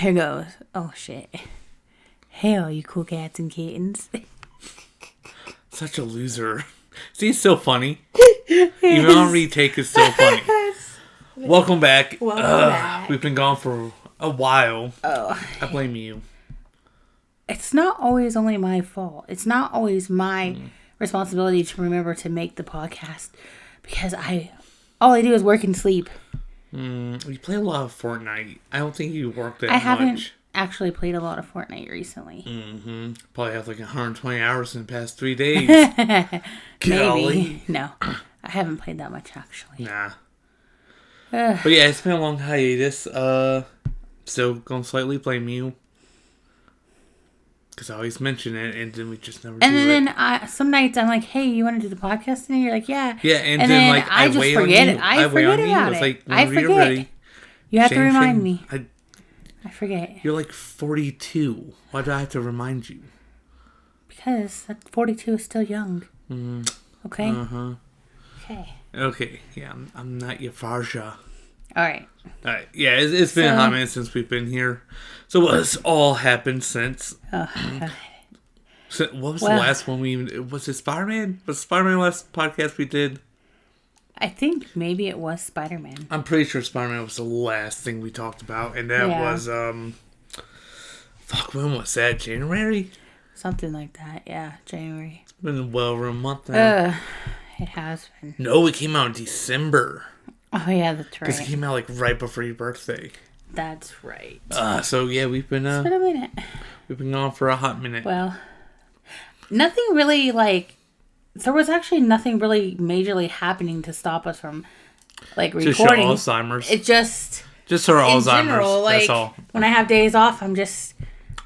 here goes. Oh, shit. Hey, all you cool cats and kittens. Such a loser. See, it's so funny. Even on retake, it's so funny. Welcome back. Welcome back. We've been gone for a while. Oh. I blame you. It's not always only my fault. It's not always my responsibility to remember to make the podcast. Because all I do is work and sleep. You play a lot of Fortnite. I don't think you work that much. I haven't actually played a lot of Fortnite recently. Probably have like 120 hours in the past 3 days. Maybe. No. I haven't played that much, actually. Nah. But yeah, it's been a long hiatus. Still gonna slightly blame you. Because I always mention it, and then we just never do it. And then some nights I'm like, hey, you want to do the podcast today? You're like, yeah. Yeah, and then like, I just forget it. I forget about it. Like, I forget. Ready. You have to remind me. I forget. You're like 42. Why do I have to remind you? Because 42 is still young. Okay? Okay. Okay, yeah, I'm not your Farja. Alright. Yeah, it's been a hot minute since we've been here. So what's all happened since? Okay. What was the last one was it Spider-Man? Was Spider-Man the last podcast we did? I think maybe it was Spider-Man. I'm pretty sure Spider-Man was the last thing we talked about. And that was, when was that? January? Something like that, yeah. January. It's been well over a month now. It has been. No, it came out in December. Oh, yeah, that's right. Because it came out, like, right before your birthday. That's right. So, yeah, we've been... it's been a minute. We've been gone for a hot minute. Well, nothing really, like... There was actually nothing really majorly happening to stop us from, like, recording. Just your Alzheimer's. It just... Just her Alzheimer's, general, like, that's all. When I have days off, I just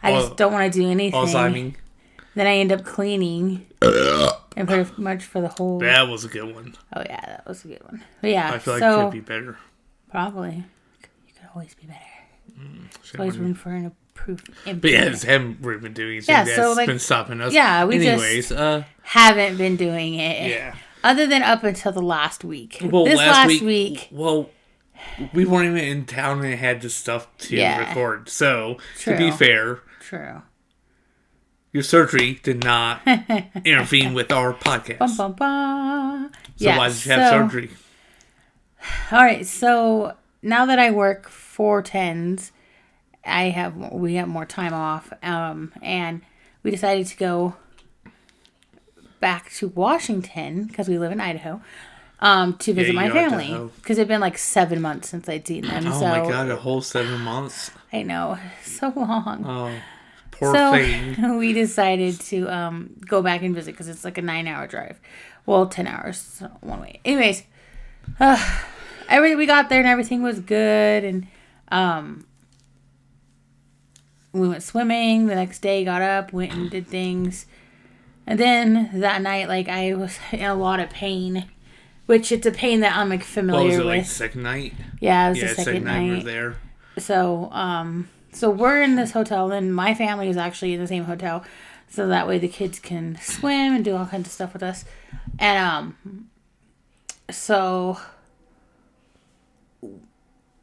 don't want to do anything. Alzheimer's. Then I end up cleaning. And pretty much for the whole... That was a good one. Oh, yeah, that was a good one. But yeah, I feel like it could be better. Probably. You could always be better. There's always room for an improvement. But yeah, it's haven't really been doing anything that's been stopping us. Yeah, we just haven't been doing it. Yeah. Other than up until the last week. Well, this last week... Well, we weren't even in town and had the stuff to record. So, to be fair... True. Your surgery did not intervene with our podcast. Bum, bum, bum. So why did you have surgery? Alright, so now that I work 4/10s, we have more time off. And we decided to go back to Washington, because we live in Idaho, to visit my family. Because it's been like 7 months since I'd seen them. Oh my god, a whole 7 months? I know, so long. Oh. Poor thing. We decided to go back and visit because it's like a 9-hour drive. Well, 10 hours one way. Anyways, we got there and everything was good. And we went swimming. The next day, got up, went and did things. And then that night, like, I was in a lot of pain. Which it's a pain that I'm like familiar with. Was it like second night? Yeah, it was the second night. We were there. So we're in this hotel, and my family is actually in the same hotel, so that way the kids can swim and do all kinds of stuff with us. And so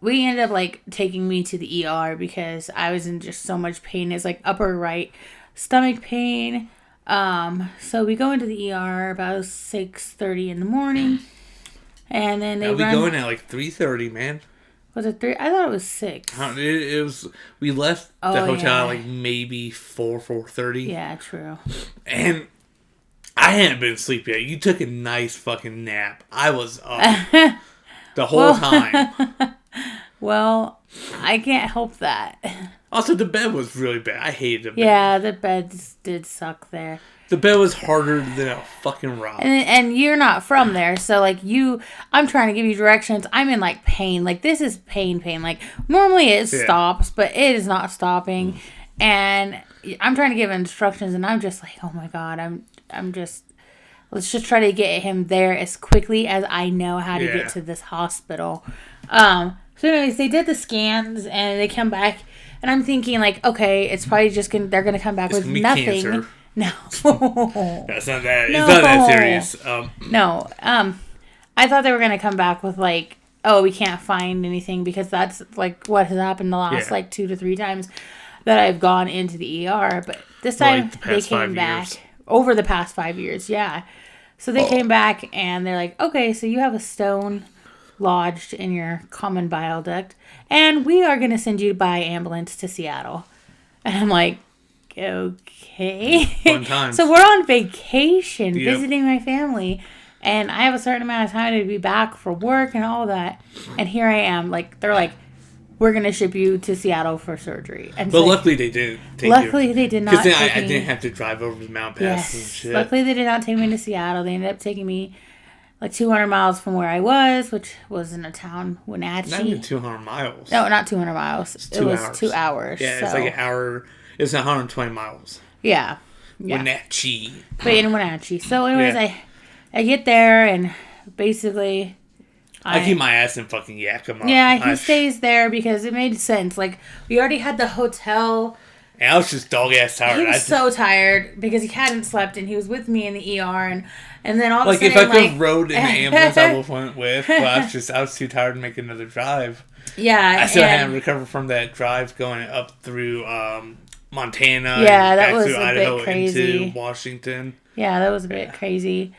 we ended up like taking me to the ER because I was in just so much pain. It's like upper right stomach pain. So we go into the ER about 6:30 in the morning, and then we go in at like 3:30, man. Was it 3? I thought it was 6. It was. We left the hotel at like maybe 4:30. Yeah, true. And I hadn't been asleep yet. You took a nice fucking nap. I was up the whole time. Well, I can't help that. Also, the bed was really bad. I hated the bed. Yeah, the beds did suck there. The bed was harder than a fucking rock. And you're not from there, so like I'm trying to give you directions. I'm in like pain. Like this is pain. Like normally it stops, but it is not stopping. And I'm trying to give instructions, and I'm just like, oh my god, let's just try to get him there as quickly as I know how to get to this hospital. So anyways, they did the scans and they come back, and I'm thinking like, okay, it's probably just they're gonna come back with nothing. Cancer. No. That's not that. It's not that serious. No. I thought they were gonna come back with like oh, we can't find anything, because that's like what has happened the last like 2 to 3 times that I've gone into the ER. But this time they came back over the past 5 years. Yeah. So they came back and they're like, okay, so you have a stone lodged in your common bile duct, and we are going to send you by ambulance to Seattle. And I'm like, okay. Fun times. So we're on vacation visiting my family, and I have a certain amount of time to be back for work and all that. And here I am, like, they're like, we're going to ship you to Seattle for surgery. And but so luckily they did. Luckily they did not. Because I didn't have to drive over the mountain pass and shit. Luckily they did not take me to Seattle. They ended up taking me like 200 miles from where I was, which was in a town, Wenatchee. Not even 200 miles. No, not 200 miles. It was 2 hours. Yeah, so. It's like an hour. It's 120 miles. Yeah. Wenatchee. But in Wenatchee. So anyways, I get there, and basically I keep my ass in fucking Yakima. Yeah, he stays there because it made sense. Like, we already had the hotel. And I was just dog-ass tired. He was so tired because he hadn't slept, and he was with me in the ER, and then all of a sudden, if I could have rode in the ambulance, I would have went with, but I was too tired to make another drive. Yeah. I still hadn't recovered from that drive going up through Montana. Yeah, that back was through a Idaho bit crazy. into Washington. Yeah, that was a bit crazy.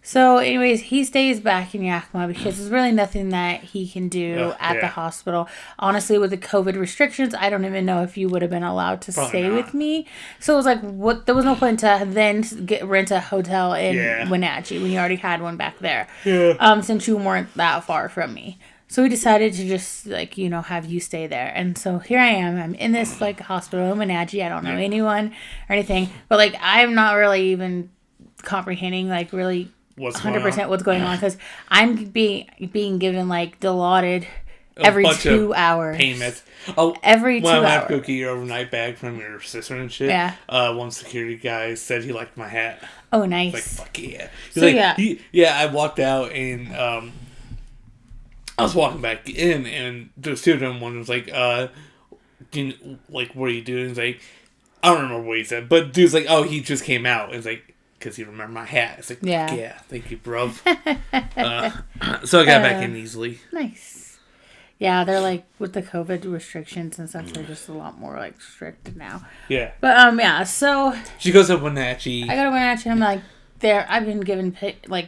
So, anyways, he stays back in Yakima because there's really nothing that he can do at the hospital. Honestly, with the COVID restrictions, I don't even know if you would have been allowed to stay with me. So it was like, what? There was no point to then rent a hotel in Wenatchee when you already had one back there. Yeah. Since you weren't that far from me. So we decided to just, like, you know, have you stay there. And so here I am. I'm in this, like, hospital in Wenatchee. I don't know anyone or anything. But, like, I'm not really even comprehending, like, really 100% what's going on. Because I'm being given, like, Dilaudid every 2 hours. Pain meds. Oh, every 2 hours. When I went to go get your overnight bag from your sister and shit, one security guy said he liked my hat. Oh, nice. Like, fuck yeah. So, like, I walked out and... I was walking back in, and the student one was like, what are you doing? He's like, I don't remember what he said, but dude's like, oh, he just came out. It's like, because he remembered my hat. It's like, yeah, thank you, bro. So I got back in easily. Nice. Yeah, they're like, with the COVID restrictions and stuff, they're just a lot more, like, strict now. Yeah. But, so. She goes to Wenatchee. I go to Wenatchee, and I'm like, I've been given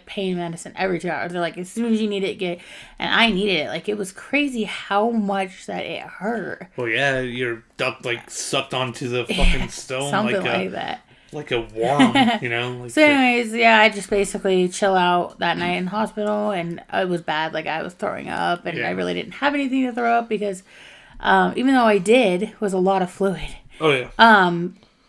pain medicine every 2 hours. They're like, as soon as you need it, get it. And I needed it. Like, it was crazy how much that it hurt. Well, yeah, your duct like sucked onto the fucking stone, something like that, like a worm, you know. Like so, anyways, I just basically chill out that night in the hospital, and it was bad. Like, I was throwing up, and I really didn't have anything to throw up because, even though I did, was a lot of fluid. Oh yeah.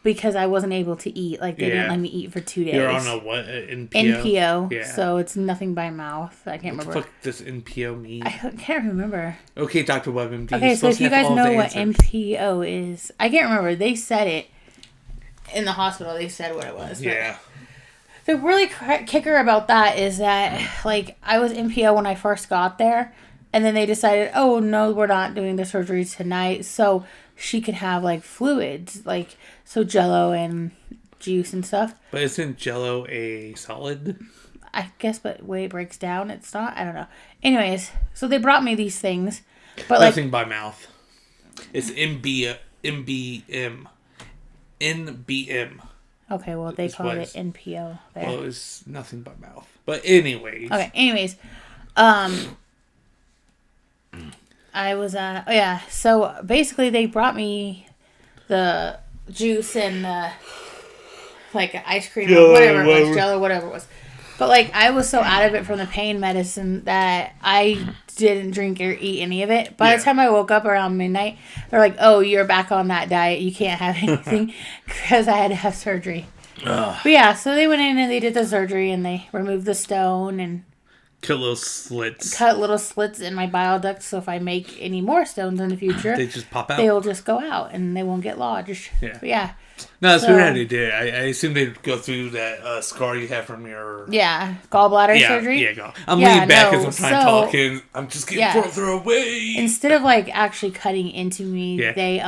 Because I wasn't able to eat. Like, they didn't let me eat for 2 days. You're on a what? NPO? NPO. Yeah. So it's nothing by mouth. I can't remember. What the fuck does NPO mean? I can't remember. Okay, Dr. WebMD. Okay, so if you guys know what NPO is. I can't remember. They said it in the hospital. They said what it was. Yeah. The really kicker about that is that, like, I was NPO when I first got there. And then they decided, oh, no, we're not doing the surgery tonight. So she could have, like, fluids, like, so Jello and juice and stuff. But isn't Jello a solid? I guess, but the way it breaks down, it's not. I don't know. Anyways, so they brought me these things. But nothing by mouth. It's MBM. NBM. Okay, well, they call it NPO there. Well, it's nothing by mouth. But anyways. Okay, anyways. I was so basically they brought me the juice and like ice cream or whatever it was, Jello, whatever it was. But like I was so out of it from the pain medicine that I didn't drink or eat any of it. By the time I woke up around midnight, they're like, "Oh, you're back on that diet. You can't have anything," because I had to have surgery. But yeah, so they went in and they did the surgery and they removed the stone and cut little slits. Cut little slits in my bile duct, so if I make any more stones in the future, they just pop out. They'll just go out and they won't get lodged. Yeah. But yeah. No, that's weird how they did. I assume they'd go through that scar you have from your... Yeah, gallbladder surgery. Yeah, I'm leaning back as I'm trying to talk and I'm just getting further away. Instead of like actually cutting into me, they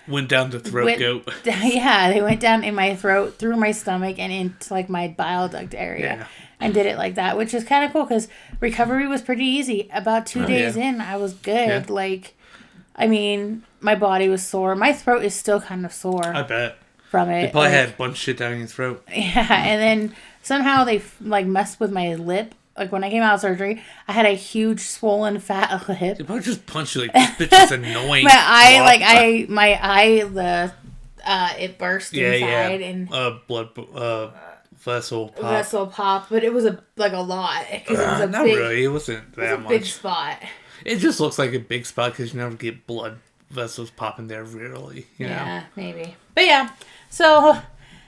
went down the throat goat. Yeah, they went down in my throat, through my stomach, and into like my bile duct area. and did it like that, which is kind of cool because recovery was pretty easy. About 2 days in, I was good. Like, I mean, my body was sore. My throat is still kind of sore. I bet. From it. You probably had a bunch of shit down your throat. Yeah, and then somehow they like messed with my lip. Like when I came out of surgery, I had a huge swollen fat lip. They probably just punched you like, this bitch is annoying. My eye, it burst inside and blood vessel pop. Vessel pop, but it was a lot because it was a not big, really. It wasn't that much. Big spot. It just looks like a big spot because you never get blood vessels popping there rarely. You know? Maybe. But yeah, so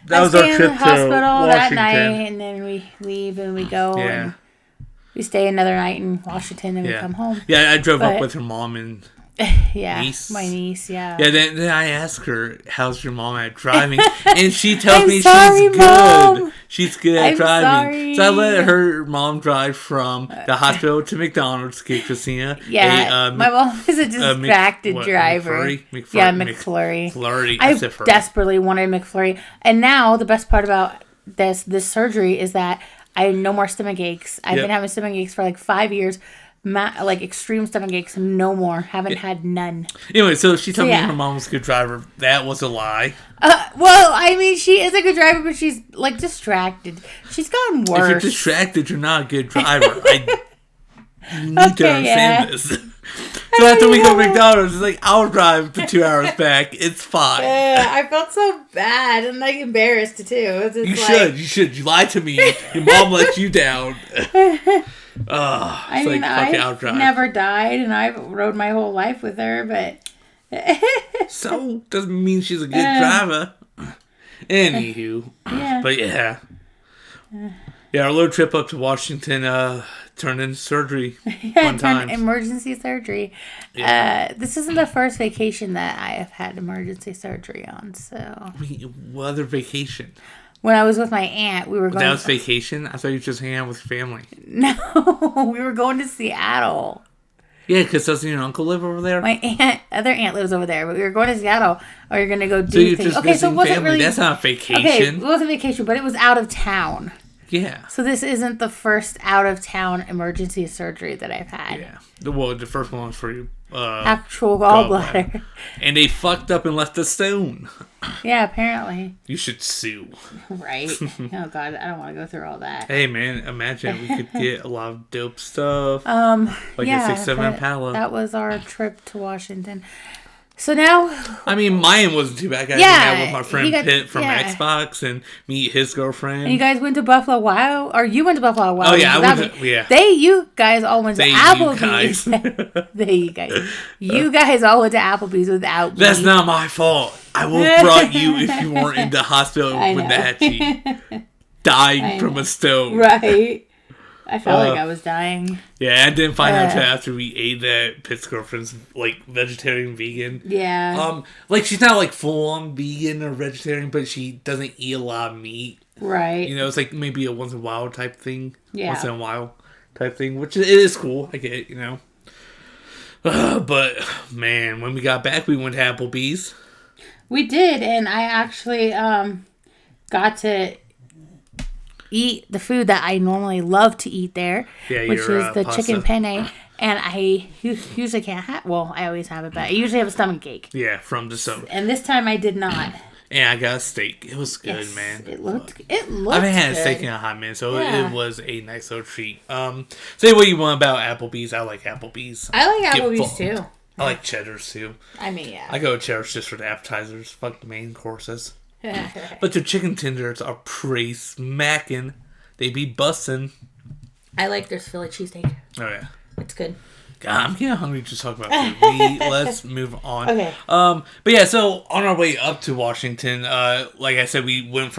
that was our trip in the hospital to that Washington. night, and then we leave and we go and we stay another night in Washington and we come home. Yeah, I drove up with her mom and niece. My niece. Yeah. Yeah. Then I asked her, "How's your mom at driving?" And she tells me sorry, she's good. Mom. She's good at driving. Sorry. So I let her mom drive from the hospital to McDonald's to get Christina. Yeah, my mom is a distracted driver. McFlurry? Yeah, McFlurry. McFlurry. I desperately wanted McFlurry, and now the best part about this surgery is that I have no more stomach aches. I've been having stomach aches for like 5 years. Like extreme stomach aches, no more. Haven't had none. Anyway, so she told me her mom was a good driver. That was a lie. Well, I mean, she is a good driver, but she's like distracted. She's gotten worse. If you're distracted, you're not a good driver. You need to understand this. So after we go to McDonald's, it's like, I'll drive the 2 hours back. It's fine. I felt so bad and like embarrassed too. You should. You lied to me. Your mom let you down. I mean, I've never died, and I've rode my whole life with her, but so doesn't mean she's a good driver. Anywho, but yeah, our little trip up to Washington turned into surgery. Emergency surgery. Yeah. This isn't the first vacation that I have had emergency surgery on. So, what other vacation? When I was with my aunt, we were going... That was vacation? I thought you were just hanging out with your family. No, we were going to Seattle. Yeah, because doesn't your uncle live over there? My other aunt lives over there, but we were going to Seattle. We were going to go do things. So it wasn't really... That's not a vacation. Okay, it wasn't vacation, but it was out of town. Yeah. So this isn't the first out-of-town emergency surgery that I've had. Yeah. Well, the first one was for you. Actual gallbladder. And they fucked up and left a stone. Yeah, apparently. You should sue. Right. Oh, God. I don't want to go through all that. Hey, man. Imagine we could get a lot of dope stuff. Like a 6-7 Impala. That was our trip to Washington. So now... I mean, mine wasn't too bad. I got to hang out with my friend Pitt from Xbox and meet his girlfriend. And you guys went to Buffalo Wild? Or you went to Buffalo Wild? Oh, yeah. You guys all went to Applebee's. You guys. You guys all went to Applebee's without me. That's not my fault. I would have brought you if you weren't in the hospital with Nachi. Dying from a stone. Right. I felt like I was dying. Yeah, I didn't find out until after we ate that Pitt's girlfriend's like vegetarian vegan. Yeah. Like she's not like full on vegan or vegetarian, but she doesn't eat a lot of meat. Right. You know, it's like maybe a once in a while type thing. Yeah. Once in a while type thing, which it is cool. I get it, you know. But man, when we got back, we went to Applebee's. We did, and I actually got to eat the food that I normally love to eat there, which is the pasta. Chicken penne. And I usually can't have... Well, I always have it, but I usually have a stomach ache. Yeah, from the stomach. And this time I did not. And I got a steak. It was good, man. It looked I haven't had a steak in a hot minute, so it was a nice little treat. Say what you want about Applebee's. I like Applebee's. I like Applebee's, too. I like Cheddar's, too. I mean, yeah. I go to Cheddar's just for the appetizers. Fuck the main courses. But their chicken tenders are pretty smacking. They be bussin'. I like their Philly cheesesteak. Oh, yeah. It's good. God, I'm getting hungry just talking about food. Let's move on. Okay. But yeah, so on our way up to Washington, like I said, we went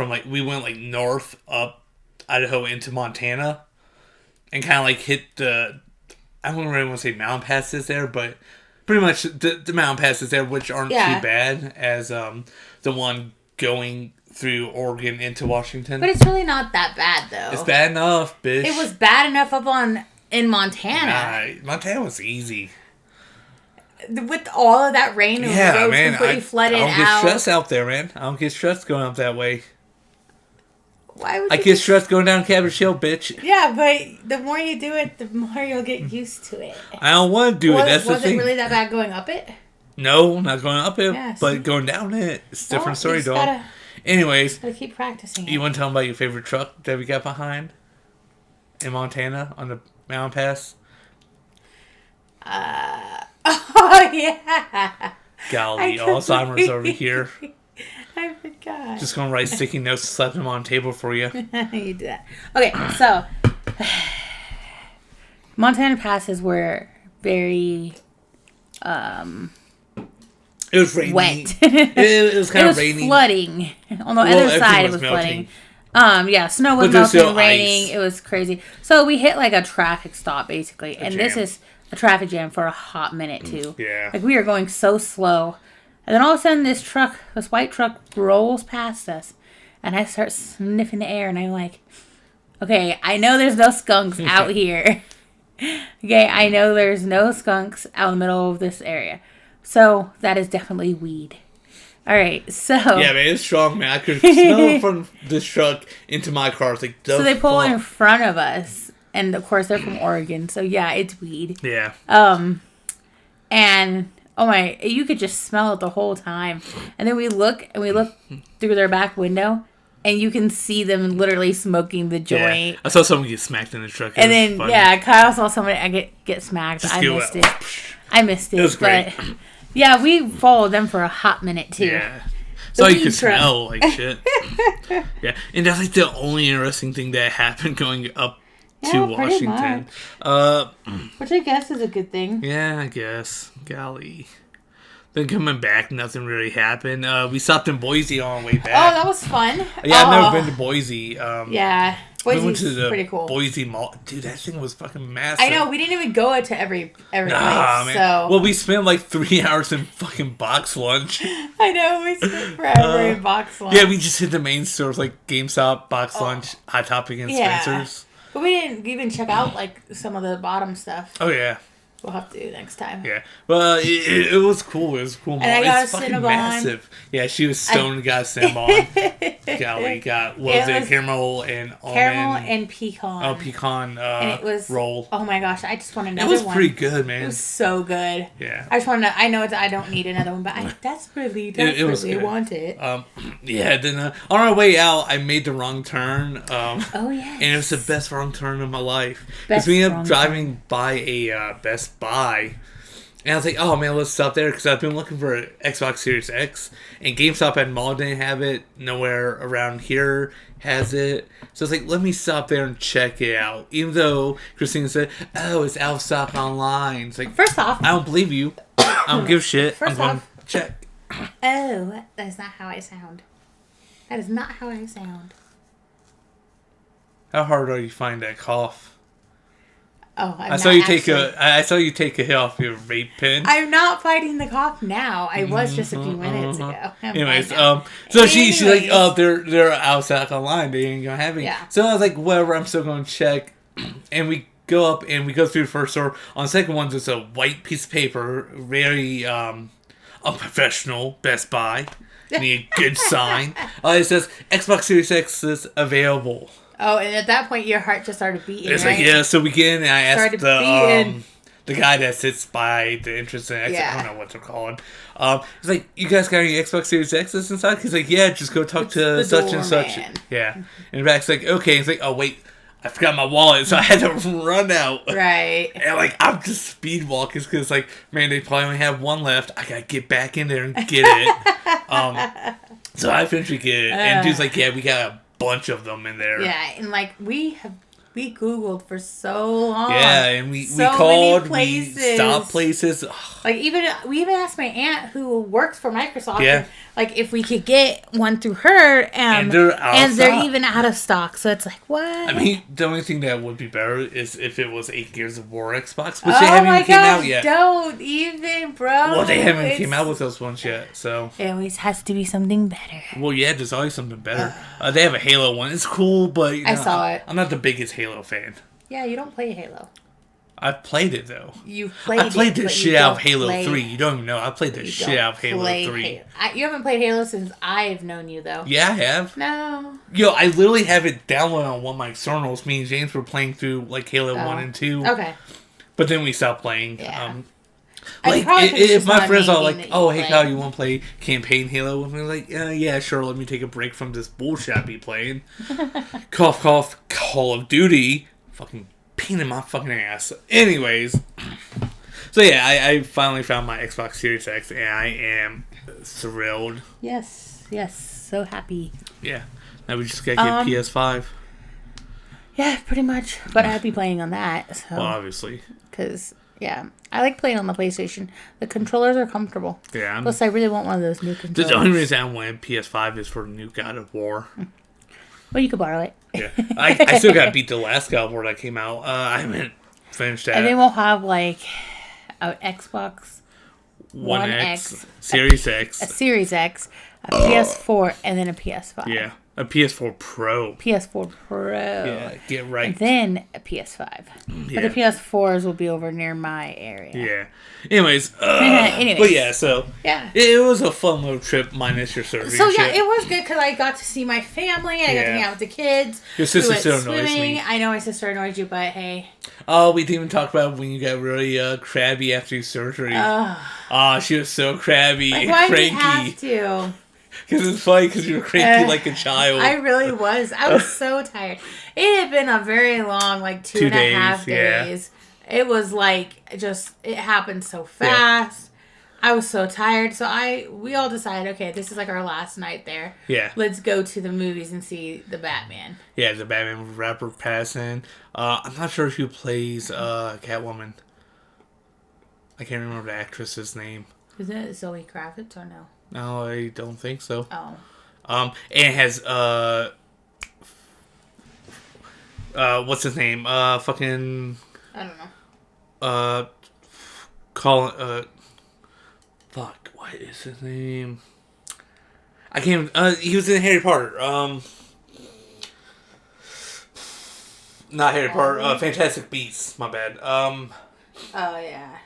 north up Idaho into Montana, and kind of like hit the, I don't really want to say mountain passes there, but pretty much the mountain passes there, which aren't too bad as the one going through Oregon into Washington. But it's really not that bad, though. It's bad enough, bitch. It was bad enough in Montana. Nah, Montana was easy. With all of that rain, and the roads completely flooded out. I don't get stressed out there, man. I don't get stressed going up that way. Why would I you get stressed going down Cabbage Hill, bitch. Yeah, but the more you do it, the more you'll get used to it. I don't want to do it. That's the Was thing. it really that bad going up it? No, not going up it, Yeah, but going down it. It's a different story, you just dog. Anyways, gotta keep practicing. You want to tell them about your favorite truck that we got behind in Montana on the Mountain Pass? Oh yeah. Golly, Alzheimer's over here. I forgot. Just gonna write sticky notes, slap them on the table for you. You did that. Okay, so Montana passes were very It was rainy. wet. It was kind it of was raining. flooding. On the other side, it was melting. flooding. Yeah, snow was But there's melting, still raining. ice. It was crazy. So we hit like a traffic stop, basically. And this jam. is a traffic jam for a hot minute, too. Yeah. Like, we are going so slow. And then all of a sudden, this white truck rolls past us. And I start sniffing the air. And I'm like, okay, I know there's no skunks out here. Okay, I know there's no skunks out in the middle of this area. So, that is definitely weed. All right, so... Yeah, man, it's strong, man. I could smell it from this truck into my car. It's like, so they pull in front of us. And, of course, they're from Oregon. So, yeah, it's weed. Yeah. And, oh my... You could just smell it the whole time. And then we look through their back window. And you can see them literally smoking the joint. Yeah. I saw someone get smacked in the truck. And then, Kyle saw somebody get smacked. Just I go missed out. it. I missed it. It was great. But, yeah, we followed them for a hot minute, too. Yeah. So you weed could truck. smell like shit. Yeah. And that's like the only interesting thing that happened going up to Yeah, pretty Washington. Which I guess is a good thing. Yeah, I guess. Golly. Then coming back, nothing really happened. We stopped in Boise on our way back. Oh, that was fun. Yeah, I've never been to Boise. Yeah. We went Boise's to the pretty cool. Boise Mall. Dude, that thing was fucking massive. I know, we didn't even go to every place. Man. So Well, we spent like 3 hours in fucking box lunch. I know, we spent forever in box lunch. Yeah, we just hit the main stores like GameStop, Box Lunch, Hot Topic, and Spencer's. But we didn't even check out like some of the bottom stuff. Oh, yeah. We'll have to do next time. Yeah. Well, it was cool. It was a cool mall. And I got it's a fucking Cinnabon. massive. Yeah, she was stoned and got a Cinnabon. Golly, got, what was it? Caramel and almond. Caramel and pecan. Oh, pecan and it was, roll. Oh my gosh, I just want another It was one. pretty good, man. It was so good. Yeah. I just want to, I know I don't need another one, but I desperately It was good. want it. Yeah, then on our way out, I made the wrong turn. Oh, yeah. And it was the best wrong turn of my life. Best Because we ended wrong up driving by a Best Buy. And I was like, oh man, let's stop there. Because I've been looking for an Xbox Series X. And GameStop at Mall didn't have it. Nowhere around here has it. So it's like, let me stop there and check it out. Even though Christina said, oh, it's out of stock online. It's like, First off, I don't believe you. I don't give a shit. I'm going to check. oh, that's not how I sound. That is not how I sound. How hard are you to find that cough? Oh, I saw you take a hit off your vape pen. I'm not fighting the cough now. I was just a few minutes ago. I'm Anyways, fine now. so she's like, oh, they're outside online. They ain't gonna have it. Yeah. So I was like, whatever. I'm still gonna check. And we go up and we go through the first store. On the second one, there's a white piece of paper, very unprofessional. Best Buy. Need a good sign. It says Xbox Series X is available. Oh, and at that point, your heart just started beating. It's right? like, yeah, so we get in and I asked Started the guy that sits by the entrance and exit, Yeah. I don't know what they're called. He's like, you guys got any Xbox Series X's inside? He's like, yeah, just go talk to the such and such. doorman. Yeah. And the back's like, okay. He's like, oh, wait, I forgot my wallet, so I had to run out. Right. And like, I'm just speed walking because like, man, they probably only have one left. I gotta get back in there and get it. So I eventually get it. And dude's like, yeah, we got a bunch of them in there. Yeah, and like we Googled for so long. Yeah, and we So called, many we places. stopped places. Like we even asked my aunt who works for Microsoft, Yeah. like if we could get one through her, And they're out of stock. even out of stock. So it's like what? I mean, the only thing that would be better is if it was 8 Gears of War Xbox, which oh they haven't my even came out gosh, yet. don't even, bro. Well, they haven't It's- came out with those ones yet, so. It always has to be something better. Well, yeah, there's always something better. They have a Halo one. It's cool, but you know, I saw it. I'm not the biggest Halo fan. Yeah, you don't play Halo. I've played it though. You've played I played it, the but shit you out of don't Halo play- 3. You don't even know. I played the you shit don't out of Halo play 3. You haven't played Halo since I've known you, though. Yeah, I have. No. Yo, I literally have it downloaded on one of my externals. Me and James were playing through like Halo 1 and 2. Okay. But then we stopped playing. Yeah. Like, probably 'cause it's if just my not a friends main are game like, that you oh, hey, play. Kyle, you want to play campaign Halo with me? Like, yeah, sure, let me take a break from this bullshit I be playing. Cough, cough, Call of Duty. Fucking pain in my fucking ass. Anyways. So, yeah, I finally found my Xbox Series X, and I am thrilled. Yes. So happy. Yeah. Now we just gotta get PS5. Yeah, pretty much. But I'd be playing on that. So. Well, obviously. Because, yeah, I like playing on the PlayStation. The controllers are comfortable. Yeah. Plus, I really want one of those new controllers. The only reason I want PS5 is for the new God of War. Well, you could borrow it. Yeah. I still got to beat the last God of War that came out. I haven't finished that. And they will have, like, an Xbox One X, Series X. A Series X, a PS4, and then a PS5. Yeah. A PS4 Pro. PS4 Pro. Yeah, get right. And then a PS5. Yeah. But the PS4s will be over near my area. Yeah. Anyways. Anyways. But yeah, so. Yeah. It was a fun little trip minus your surgery. So, and yeah, shit. it was good because I got to see my family. I got to hang out with the kids. Your sister we went still annoys swimming. me. I know my sister annoys you, but hey. Oh, we didn't even talk about when you got really crabby after your surgery. She was so crabby and Why cranky. do we have to? Because it's funny because you were cranky like a child. I really was. I was so tired. It had been a very long, like 2.5 days. It was like, it happened so fast. Yeah. I was so tired. So we all decided, okay, this is like our last night there. Yeah. Let's go to the movies and see the Batman. Yeah, the Batman with Robert Pattinson. I'm not sure who plays Catwoman. I can't remember the actress's name. Is it Zoe Kravitz or no? No, I don't think so. Oh. And it has what's his name? Fucking. I don't know. Fuck, what is his name? I can't. He was in Harry Potter. Not Harry Potter. Fantastic Beasts. My bad. Oh yeah.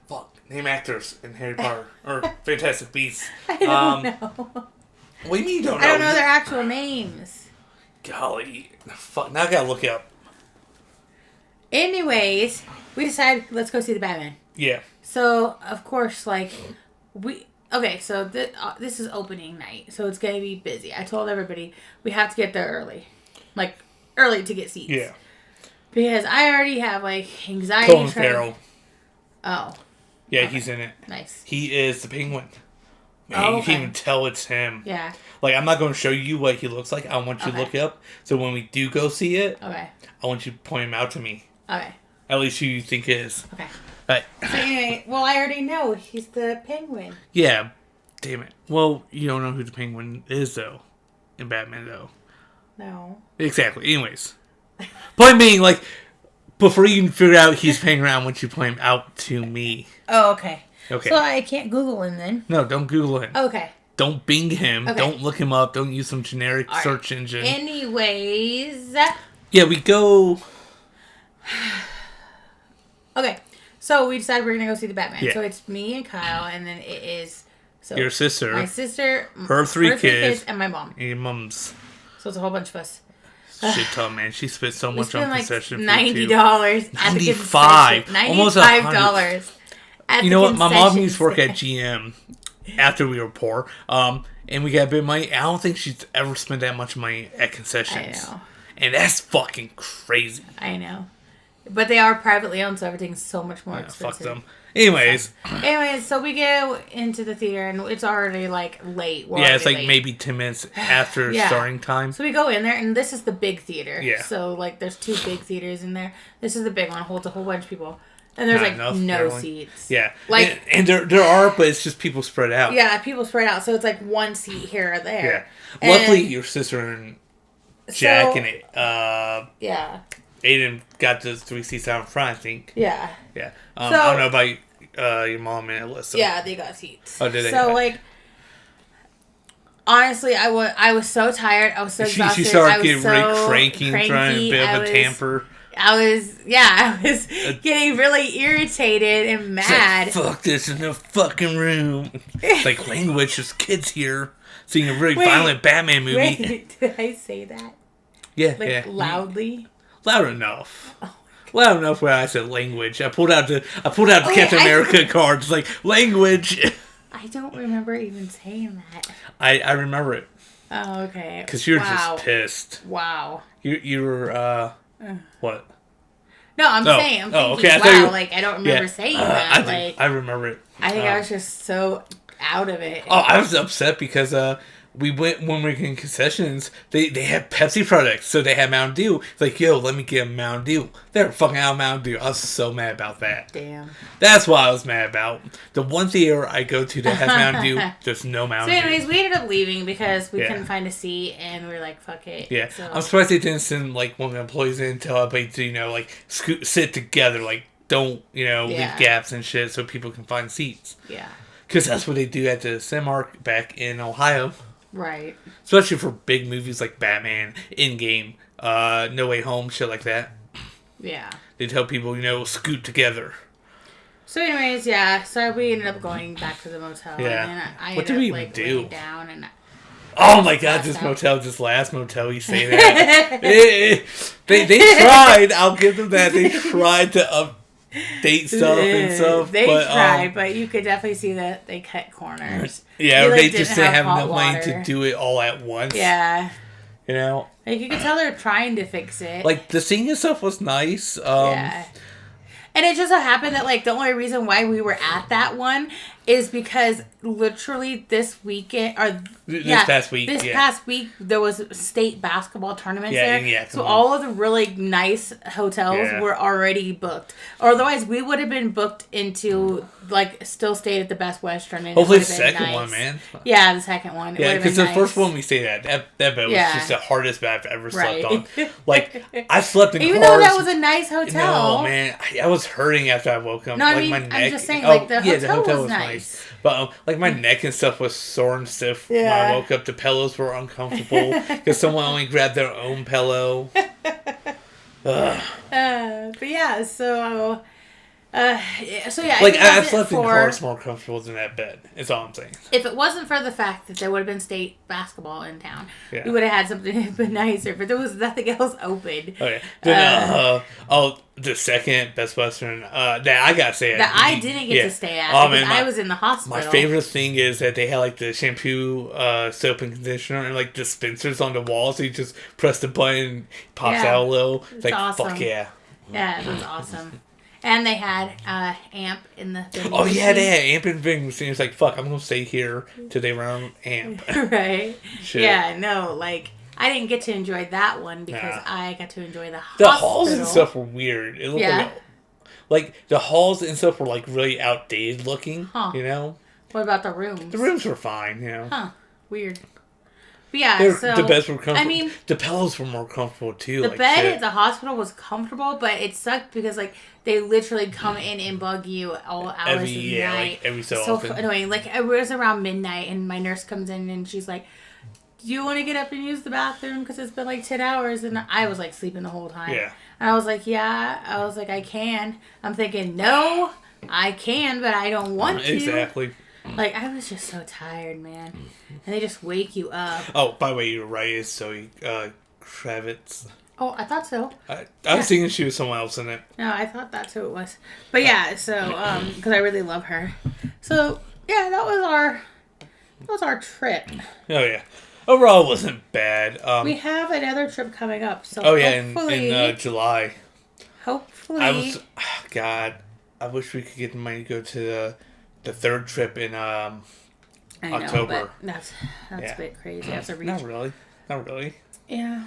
Fuck. Name actors in Harry Potter or Fantastic Beasts. I don't know. What do you mean you don't know? I don't know their actual names. Golly, fuck. Now I gotta look it up. Anyways, we decided let's go see the Batman. Yeah. So of course, like so this is opening night, so it's gonna be busy. I told everybody we have to get there early, like early to get seats. Yeah. Because I already have like anxiety. Colin Farrell. Oh. Yeah, Okay. he's in it. Nice. He is the Penguin. Man, Oh, you okay. can't even tell it's him. Yeah. Like, I'm not going to show you what he looks like. I want you to look it up. So when we do go see it, Okay. I want you to point him out to me. Okay. At least who you think it is. Okay. Right. So anyway, well, I already know he's the Penguin. Yeah. Damn it. Well, you don't know who the Penguin is, though. In Batman, though. No. Exactly. Anyways. Point being, like, before you can figure out he's playing around, once you point him out to me. Oh, okay. Okay. So I can't Google him then. No, don't Google him. Okay. Don't Bing him. Okay. Don't look him up. Don't use some generic All right. search engine. Anyways. Yeah, we go... Okay. So we decided we're going to go see the Batman. Yeah. So it's me and Kyle, and then it is... So Your sister. my sister, Her three kids, and my mom. and your mums. So it's a whole bunch of us. Shit ton, man. She spent so We much on spent like concession $90 food, at the concession. $95. Almost $95 at You the know what? My mom concession used to work at stand. GM after we were poor. And we got a bit of money. I don't think she's ever spent that much money at concessions. I know. And that's fucking crazy. I know. But they are privately owned, so everything's so much more Yeah, expensive. fuck them. Anyways. Anyways, so we go into the theater, and it's already, like, late. We're Yeah, it's already like late. maybe 10 minutes after Yeah. starting time. So we go in there, and this is the big theater. Yeah. So, like, there's 2 big theaters in there. This is the big one, holds a whole bunch of people. And there's, Not like, enough, no apparently. seats. Yeah. Like- and there are, but it's just people spread out. Yeah, people spread out, so it's, like, 1 seat here or there. Yeah. Luckily, And your sister and Jack so- and it, Yeah. Aiden got the 3 seats out in front, I think. Yeah. Yeah. So- I don't know about your mom and Alyssa. Yeah, they got seats. Oh, did they? So, Okay. like, honestly, I was so tired. I was so exhausted. She started I was getting so really cranky and throwing a bit of a I tamper. I was getting really irritated and mad. Like, fuck this in the fucking room. It's like language, there's kids here seeing a really violent Batman movie. Wait, did I say that? Yeah, like, yeah. Loudly? Loud enough. Oh. Loud enough where I said language. I pulled out the Captain America cards, like, language. I don't remember even saying that. I remember it. Oh, okay. Because you were just pissed. Wow. You were, what? No, I'm thinking, okay. wow, like, I don't remember saying that. I remember it. I think I was just so out of it. Oh, I was upset because, we went, when we were in concessions, they had Pepsi products, so they had Mountain Dew. It's like, yo, let me get a Mountain Dew. They're fucking out of Mountain Dew. I was so mad about that. Damn. That's what I was mad about. The one theater I go to that has Mountain Dew, there's no Mountain Dew. So anyways, we ended up leaving because we couldn't find a seat, and we were like, fuck it. Yeah. So. I'm surprised they didn't send, like, one of the employees in and tell everybody to, like, sit together, like, don't, leave gaps and shit so people can find seats. Yeah. Because that's what they do at the Cinemark back in Ohio. Right. Especially for big movies like Batman, Endgame, No Way Home, shit like that. Yeah. They tell people, scoot together. So anyways, so we ended up going back to the motel. Yeah. And then I what ended did up, we even do? Down and oh my god, this last motel, you say that. they tried, I'll give them that, they tried to update stuff and stuff. They tried, but you could definitely see that they cut corners. Yeah, they just didn't have enough money to do it all at once. Yeah. Like, you could tell they're trying to fix it. Like, the singing stuff was nice. Yeah. And it just so happened that, like, the only reason why we were at that one is because literally this weekend, or past week, there was state basketball tournaments there. Yeah, so all of the really nice hotels were already booked. Or otherwise, we would have been booked into, like, still stayed at the Best Western. And hopefully the second one, man. Yeah, the second one. Yeah, because the first one we stayed at, that bed was just the hardest bed I've ever slept on. Like, I slept in even cars. though that was a nice hotel. No, man. I was hurting after I woke up. No, like, I mean, my neck. I'm just saying, like, the hotel was nice. But, like, my neck and stuff was sore and stiff when I woke up. The pillows were uncomfortable because someone only grabbed their own pillow. But yeah, so like, I slept in cars more comfortable than that bed. Is all I'm saying. If it wasn't for the fact that there would have been state basketball in town, we would have had something been nicer. But there was nothing else open. Okay. Then, the second Best Western that I gotta say that I didn't get to stay at because I was in the hospital. My favorite thing is that they had, like, the shampoo, soap and conditioner and, like, dispensers on the wall, so you just press the button, it pops out a little. It's like, awesome. Fuck yeah. Yeah, it was awesome. And they had AMP in the vending machine. They had AMP in the vending machine. It's like, fuck, I'm going to stay here till they run AMP. Right. Shit. Yeah, no, like, I didn't get to enjoy that one because I got to enjoy the hospital. The halls and stuff were weird. It looked like the halls and stuff were, like, really outdated looking, What about the rooms? The rooms were fine, Huh. Weird. But yeah, the beds were comfortable. I mean, the pillows were more comfortable too. The bed at the hospital was comfortable, but it sucked because, like, they literally come in and bug you all hours of the night. Like, every so often. Annoying. Like, it was around midnight, and my nurse comes in and she's like, "Do you want to get up and use the bathroom? Because it's been like 10 hours." And I was, like, sleeping the whole time. Yeah. And I was like, "Yeah." I was like, "I can." I'm thinking, "No, I can, but I don't want to." Exactly. Like, I was just so tired, man. And they just wake you up. Oh, by the way, you're right. It's Zoe Kravitz. Oh, I thought so. I was thinking she was someone else in it. No, I thought that's who it was. But yeah, so, because I really love her. So, yeah, that was our trip. Oh, yeah. Overall, it wasn't bad. We have another trip coming up. So in July. Hopefully. God, I wish we could get the money to go to the third trip in October. Know, but that's a bit crazy. That's a reach. Not really. Yeah.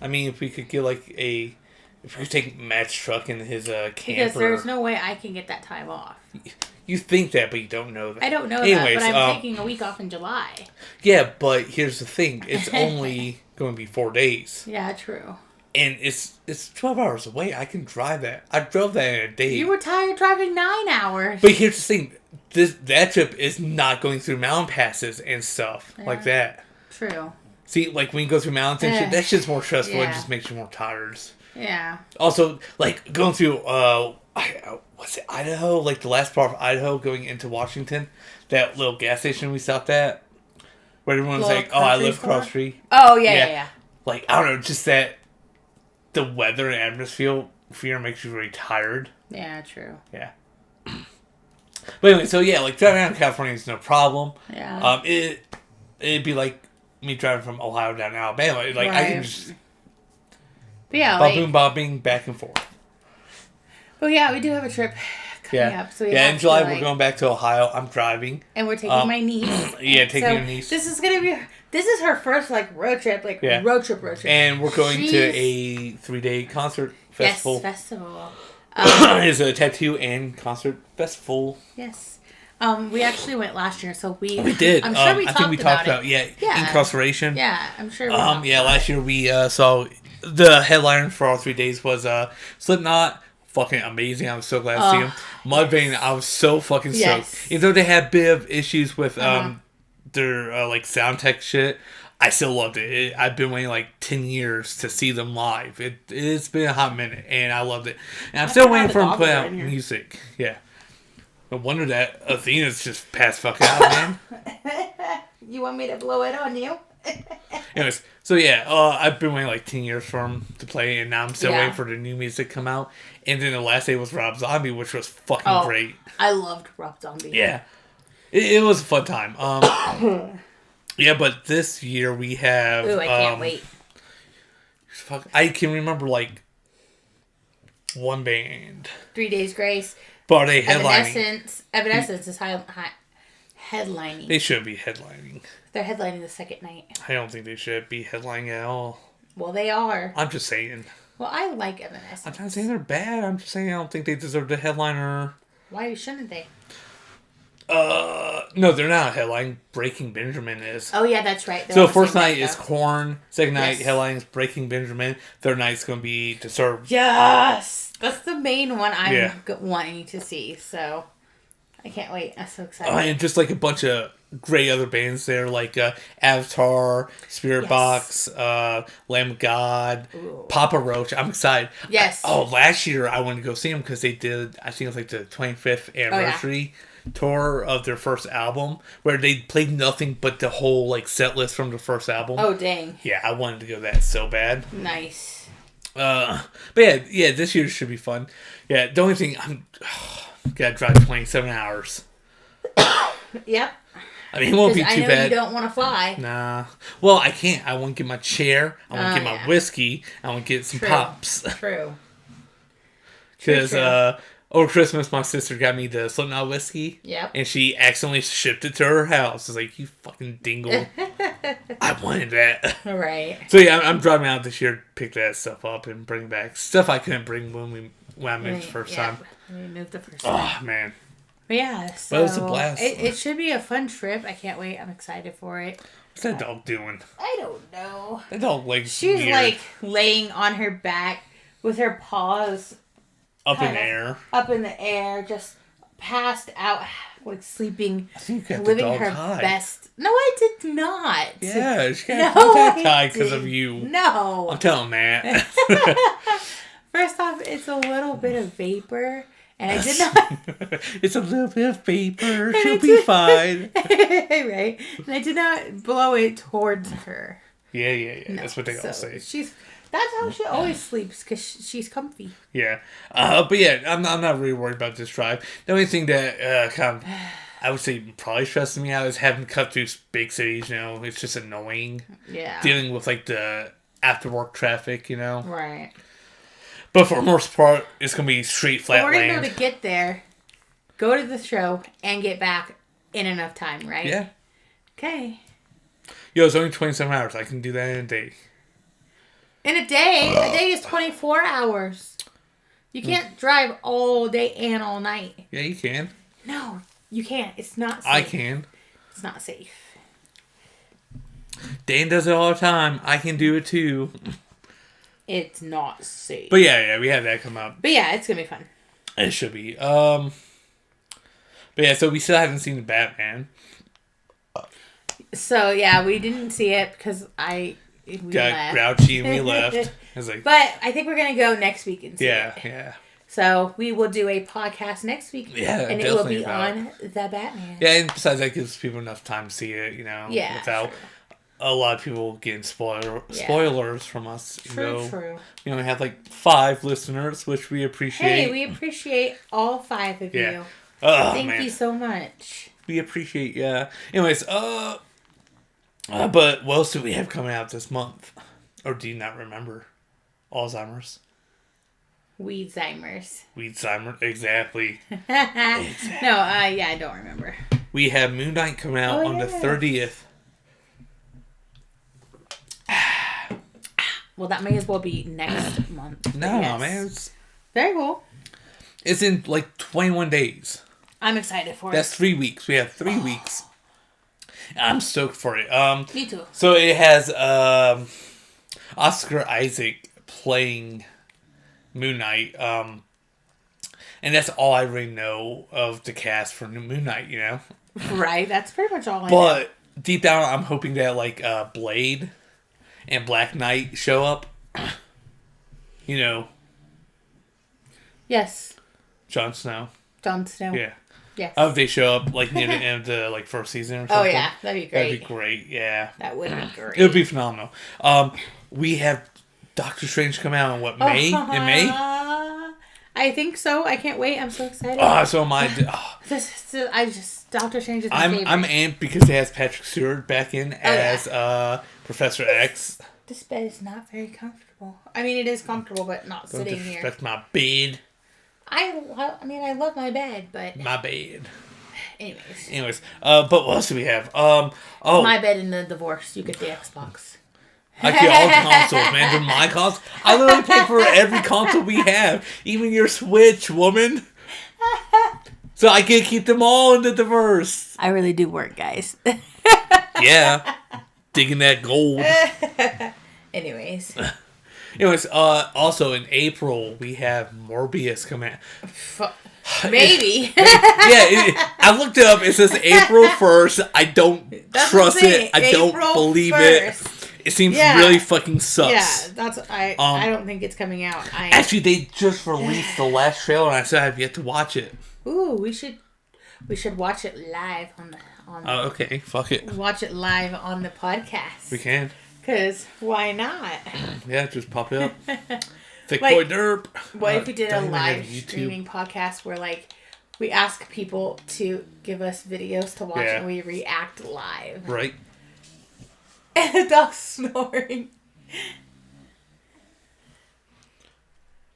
I mean, if we could get if we could take Matt's truck in his camper. Because there's no way I can get that time off. You think that, but you don't know that. I don't know that, but I'm taking a week off in July. Yeah, but here's the thing. It's only going to be 4 days. Yeah, true. And it's 12 hours away. I can drive that. I drove that in a day. You were tired driving 9 hours. But here's the thing. That trip is not going through mountain passes and stuff like that. True. See, like when you go through mountains and shit, that shit's more stressful. It just makes you more tired. Yeah. Also, like, going through, what's it, Idaho? Like, the last part of Idaho going into Washington. That little gas station we stopped at. Where everyone's Little like, oh, I country live across store? the street. Oh, yeah. Like, I don't know, just that the weather and atmosphere makes you very tired. Yeah, true. Yeah. But anyway, so yeah, like, driving around California is no problem. Yeah. It'd be like me driving from Ohio down to Alabama. Like, I can just But yeah, bobbing, bobbing, back and forth. But yeah, we do have a trip coming up. So we have in July to, we're going back to Ohio. I'm driving. And we're taking my niece. Taking your niece. This is her first, like, road trip. Road trip. And we're going to a 3-day concert festival. Yes, festival. It's a tattoo and concert festival. Yes. We actually went last year, so we did. I'm sure I think we talked about incarceration. Yeah, I'm sure. Last year we saw the headliner for all 3 days was Slipknot. Fucking amazing! I was so glad to see him. Mudvayne, I was so fucking stoked. Even though they had a bit of issues with their like sound tech shit, I still loved it. I've been waiting like 10 years to see them live. It's been a hot minute, and I loved it. And I'm still waiting for them to put out music. Yeah. No wonder that Athena's just passed fucking out, man. You want me to blow it on you? Anyways, so yeah, I've been waiting like 10 years for him to play, and now I'm still waiting for the new music to come out. And then the last day was Rob Zombie, which was fucking great. I loved Rob Zombie. Yeah. It was a fun time. Yeah, but this year we have... Ooh, I can't wait. I can remember like one band. 3 Days Grace. But are they headlining? Evanescence is headlining. They should be headlining. They're headlining the second night. I don't think they should be headlining at all. Well, they are. I'm just saying. Well, I like Evanescence. I'm not saying they're bad. I'm just saying I don't think they deserve the headliner. Why shouldn't they? No, they're not headlining. Breaking Benjamin is. Oh, yeah, that's right. So first night is Korn. Second night headlining is Breaking Benjamin. Third night's going to be Disturbed. Yes! That's the main one I'm wanting to see, so I can't wait. I'm so excited. And just like a bunch of great other bands there, like Avatar, Spirit Box, Lamb of God, Papa Roach. I'm excited. Yes. Last year I wanted to go see them because they did, I think it was like the 25th anniversary tour of their first album, where they played nothing but the whole like set list from the first album. Oh, dang. Yeah, I wanted to go that so bad. Nice. But yeah, this year should be fun. Yeah, the only thing gotta drive 27 hours. Yep. I mean, it won't be too bad. I know you don't want to fly. Nah. Well, I can't. I want to get my chair. I want to get my whiskey. I want to get some pops. True. Because over Christmas, my sister got me the Slipknot whiskey. Yep. And she accidentally shipped it to her house. I was like, you fucking dingle. I wanted that. All right. So yeah, I'm driving out this year to pick that stuff up and bring back stuff I couldn't bring when I moved the first time. We moved the first time. Oh, man. But yeah, so but it was a blast. It should be a fun trip. I can't wait. I'm excited for it. What's that dog doing? I don't know. That dog like she's weird. Like laying on her back with her paws up in the air. Up in the air, just passed out, like sleeping, I think you got living the dog her tied. best. No, I did not. Yeah, she got contact tied because of you. No. I'm telling Matt. First off, it's a little bit of vapor. And I did not. It's a little bit of vapor. She'll be fine. Right. And I did not blow it towards her. Yeah. No, that's what they all say. That's how she always sleeps, because she's comfy. Yeah. But yeah, I'm not really worried about this drive. The only thing that kind of, I would say probably stressing me out is having to cut through big cities, It's just annoying. Yeah. Dealing with like the after work traffic, Right. But for the most part, it's going to be straight flat land. We're going to land. be able to get there, go to the show, and get back in enough time, right? Yeah. Okay. Yo, it's only 27 hours. I can do that in a day. In a day? A day is 24 hours. You can't drive all day and all night. Yeah, you can. No, you can't. It's not safe. I can. It's not safe. Dan does it all the time. I can do it too. It's not safe. But yeah, we had that come up. But yeah, it's gonna be fun. It should be. But yeah, so we still haven't seen the Batman. So yeah, we didn't see it because got left. grouchy and we left. I was like, but I think we're gonna go next week and see it. Yeah. So we will do a podcast next week. Yeah, and it will be on the Batman. Yeah, and besides that gives people enough time to see it, without a lot of people getting spoilers from us. True. We only have like 5 listeners, which we appreciate. Hey, we appreciate all 5 of you. Thank you so much. We appreciate Anyways, but what else do we have coming out this month? Or do you not remember? Alzheimer's. Weedzimers. Exactly. No, I don't remember. We have Moon Knight coming out on the 30th. Well, that may as well be next month. No, man. It's very cool. It's in like 21 days. I'm excited for it. That's 3 weeks. We have 3 weeks. I'm stoked for it. Me too. So it has Oscar Isaac playing Moon Knight. And that's all I really know of the cast for Moon Knight, Right, that's pretty much all I know. But deep down, I'm hoping that like Blade and Black Knight show up. Yes. Jon Snow. Yeah. Yes. I hope they show up like near the end of the like first season or something. Oh yeah, that'd be great. That'd be great. Yeah. That would be great. It would be phenomenal. We have Doctor Strange come out in May? In May? I think so. I can't wait. I'm so excited. So am I. Doctor Strange is my favorite. I'm amped because it has Patrick Stewart back in as Professor X. This bed is not very comfortable. I mean, it is comfortable, but not sitting here. That's my bed. I love my bed, but my bed. Anyways, but what else do we have? My bed in the divorce. You get the Xbox. I get all the consoles, man. They're my consoles. I literally pay for every console we have, even your Switch, woman. So I can keep them all in the divorce. I really do work, guys. Yeah, digging that gold. Anyways, also in April we have Morbius coming out. Maybe. I looked it up. It says April 1st. I don't trust it. I don't believe 1st. It seems really fucking sus. Yeah, I don't think it's coming out. Actually, they just released the last trailer, and I still have yet to watch it. Ooh, we should watch it live on the. Oh, okay. Fuck it. Watch it live on the podcast. We can. Cause why not? Yeah, just pop it up. Thick boy derp. What if we did a live streaming podcast where we ask people to give us videos to watch and we react live? Right. And the dog snoring.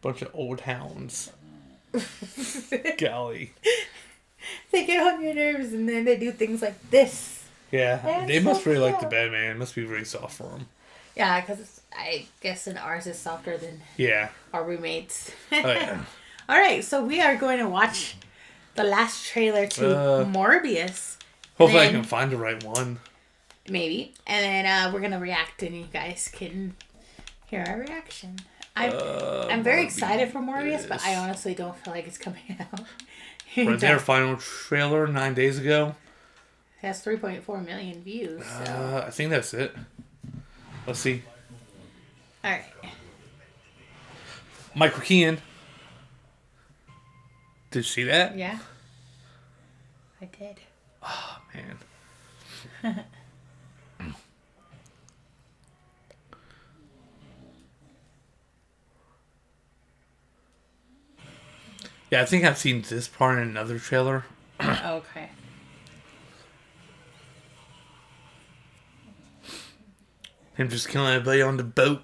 Bunch of old hounds. Golly. They get on your nerves and then they do things like this. Yeah, they must really like the bed, man. It must be really soft for them. Yeah, because I guess ours is softer than our roommates. Oh, yeah. All right, so we are going to watch the last trailer to Morbius. Hopefully I can find the right one. Maybe. And then we're going to react and you guys can hear our reaction. I'm very excited for Morbius, but I honestly don't feel like it's coming out. Right, their final trailer 9 days ago. It has 3.4 million views. So. I think that's it. Let's see. All right. Michael Keaton. Did you see that? Yeah. I did. Oh, man. Yeah, I think I've seen this part in another trailer. Okay. Him just killing everybody on the boat.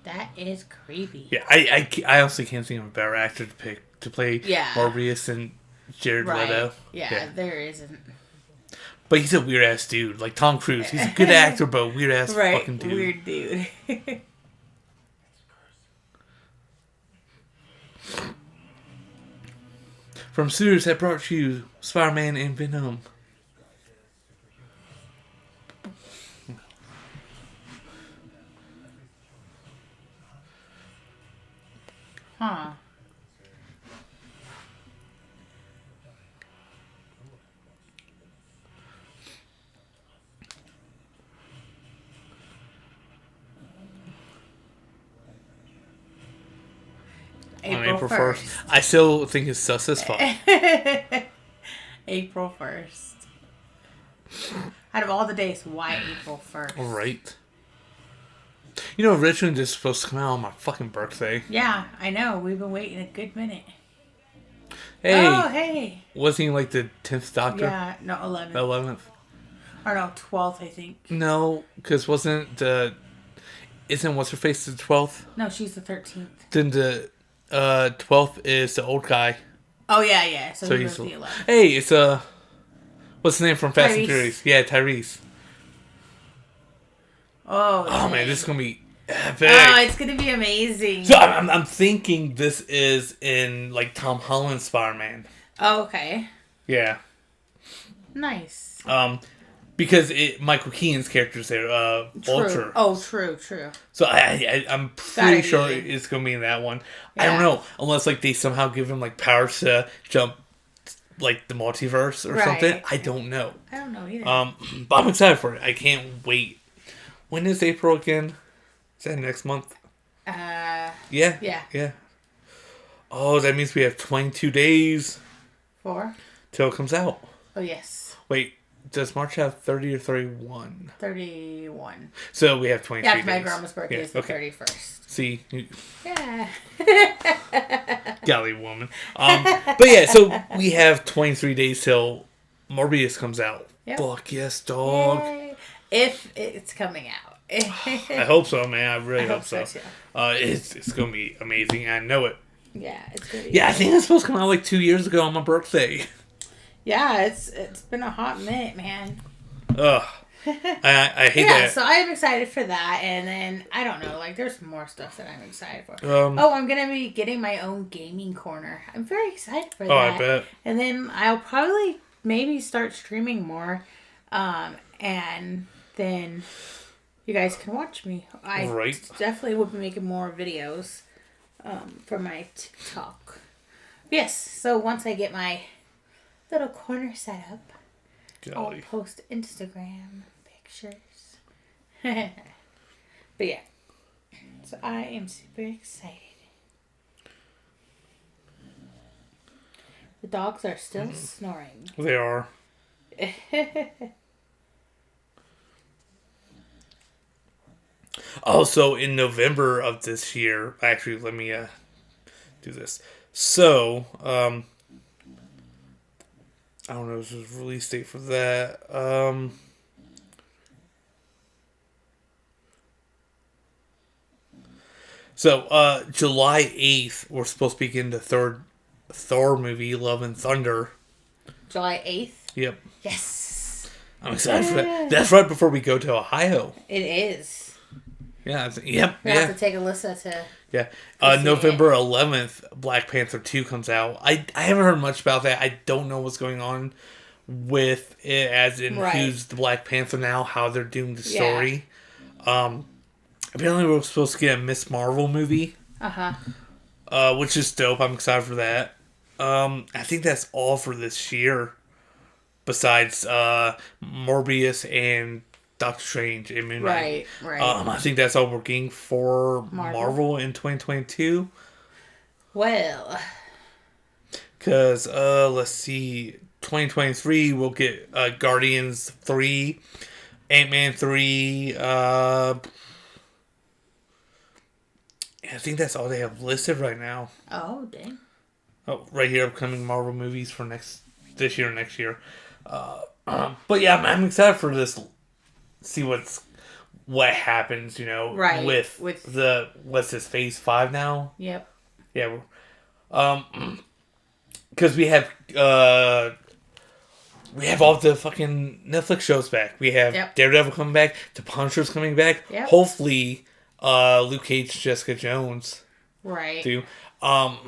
That is creepy. Yeah, I honestly can't think of a better actor to pick to play Morbius than Jared Leto. Yeah, there isn't. But he's a weird ass dude, like Tom Cruise. He's a good actor, but weird ass fucking dude. Weird dude. From studios that brought you Spider-Man and Venom. Huh. April 1st. I still think it's sus as fuck. April 1st. Out of all the days, why April 1st? Right. You know, Richmond is supposed to come out on my fucking birthday. Yeah, I know. We've been waiting a good minute. Hey. Oh, hey. Wasn't he like the 10th Doctor? Yeah, no, 11th. 11th? Or no, 12th, I think. No, because isn't what's-her-face the 12th? No, she's the 13th. Then the 12th is the old guy. Oh, yeah. So he's the 11th. Hey, it's what's the name from Fast and Furious? Yeah, Tyrese. Oh man, this is gonna be epic. Oh, it's gonna be amazing. So I'm thinking this is in like Tom Holland's Spider-Man. Oh, okay. Yeah. Nice. Because Michael Keaton's character's there, Vulture. Oh, true. So I'm pretty sure it's gonna be in that one. Yeah. I don't know, unless like they somehow give him like powers to jump like the multiverse or something. I don't know. I don't know either. But I'm excited for it. I can't wait. When is April again? Is that next month? Yeah. Oh, that means we have 22 days. Till it comes out. Oh, yes. Wait, does March have 30 or 31? 31. So we have 23 days. Yeah, my grandma's birthday is the 31st. See? Yeah. Golly woman. But yeah, so we have 23 days till Morbius comes out. Yep. Fuck yes, dog. Yay. If it's coming out. I hope so, man. I really hope so. Too. It's going to be amazing. I know it. Yeah, it's going to be. Yeah, I think it's supposed to come out like 2 years ago on my birthday. Yeah, it's been a hot minute, man. Ugh. I hate that. So I'm excited for that, and then I don't know, like there's more stuff that I'm excited for. I'm gonna be getting my own gaming corner. I'm very excited for that. Oh, I bet. And then I'll probably maybe start streaming more, and then you guys can watch me. I definitely will be making more videos for my TikTok. Yes. So once I get my little corner set up, I'll post Instagram pictures. But yeah. So I am super excited. The dogs are still snoring. They are. Also, in November of this year, actually, let me do this. So, I don't know if there's a release date for that. So, July 8th, we're supposed to begin the third Thor movie, Love and Thunder. July 8th? Yep. Yes. I'm excited for that. That's right before we go to Ohio. It is. Yeah. We have to take Alyssa to... Yeah. November 11th, Black Panther 2 comes out. I haven't heard much about that. I don't know what's going on with it, as in who's the Black Panther now, how they're doing the story. Apparently we're supposed to get a Miss Marvel movie. Which is dope. I'm excited for that. I think that's all for this year. Besides Morbius and Doctor Strange and Moon Knight. Right. I think that's all we're getting for Marvel in 2022. Well. Because, let's see, 2023 we'll get Guardians 3, Ant-Man 3, I think that's all they have listed right now. Oh, dang. Oh, right here, upcoming Marvel movies for this year and next year. But yeah, I'm excited for this. See what happens, with the what's this phase 5 now? Yep. Yeah. Because we have all the fucking Netflix shows back. We have Daredevil coming back. The Punisher's coming back. Yep. Hopefully, Luke Cage, Jessica Jones. Right. Do. I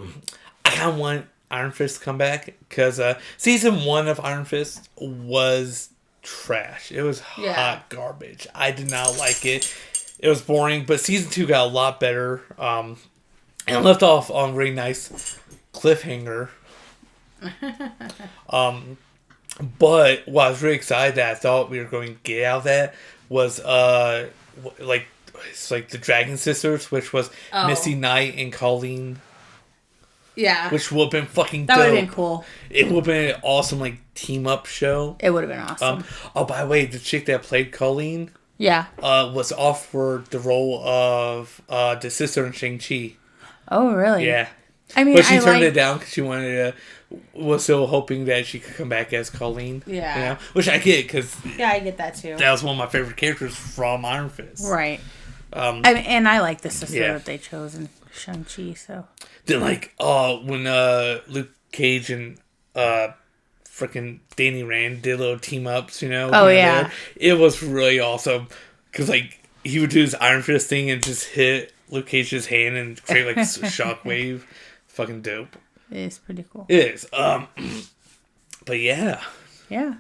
kind of want Iron Fist to come back because season 1 of Iron Fist was trash. It was hot garbage. I did not like it. It was boring, but season 2 got a lot better. And left off on a really nice cliffhanger. But what I was really excited that I thought we were going to get out of that was it's like the Dragon Sisters, which was Misty Knight and Colleen. Yeah. Which would have been fucking That dope. would have been cool. It would have been an awesome, like, team-up show. It would have been awesome. Oh, by the way, the chick that played Colleen Yeah. was offered the role of the sister in Shang-Chi. Oh, really? Yeah. I mean, but she turned it down because she wanted to... Was still hoping that she could come back as Colleen. Yeah. You know? Which I get, because... Yeah, I get that, too. That was one of my favorite characters from Iron Fist. Right. And I like the sister that they chose in Shang-Chi, so... Then, like, when Luke Cage and freaking Danny Rand did little team-ups, you know? Oh, yeah. There, it was really awesome. Because, like, he would do his Iron Fist thing and just hit Luke Cage's hand and create, like, a shockwave. Fucking dope. It is pretty cool. It is. But, yeah. Yeah.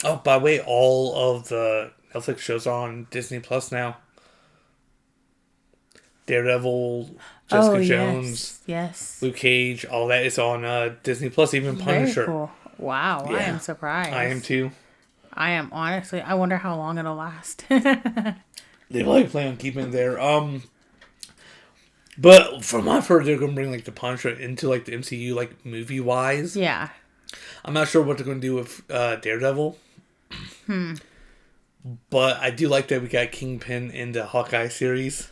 Oh, by the way, all of the Netflix shows are on Disney Plus now. Daredevil, Jessica Jones, yes, Luke Cage, all that is on Disney Plus. Even Punisher. Very cool. Wow, yeah. I am surprised. I am too. I am honestly. I wonder how long it'll last. They probably plan on keeping it there. But from what I've heard, they're going to bring like the Punisher into like the MCU, like movie wise. Yeah. I'm not sure what they're going to do with Daredevil. But I do like that we got Kingpin in the Hawkeye series.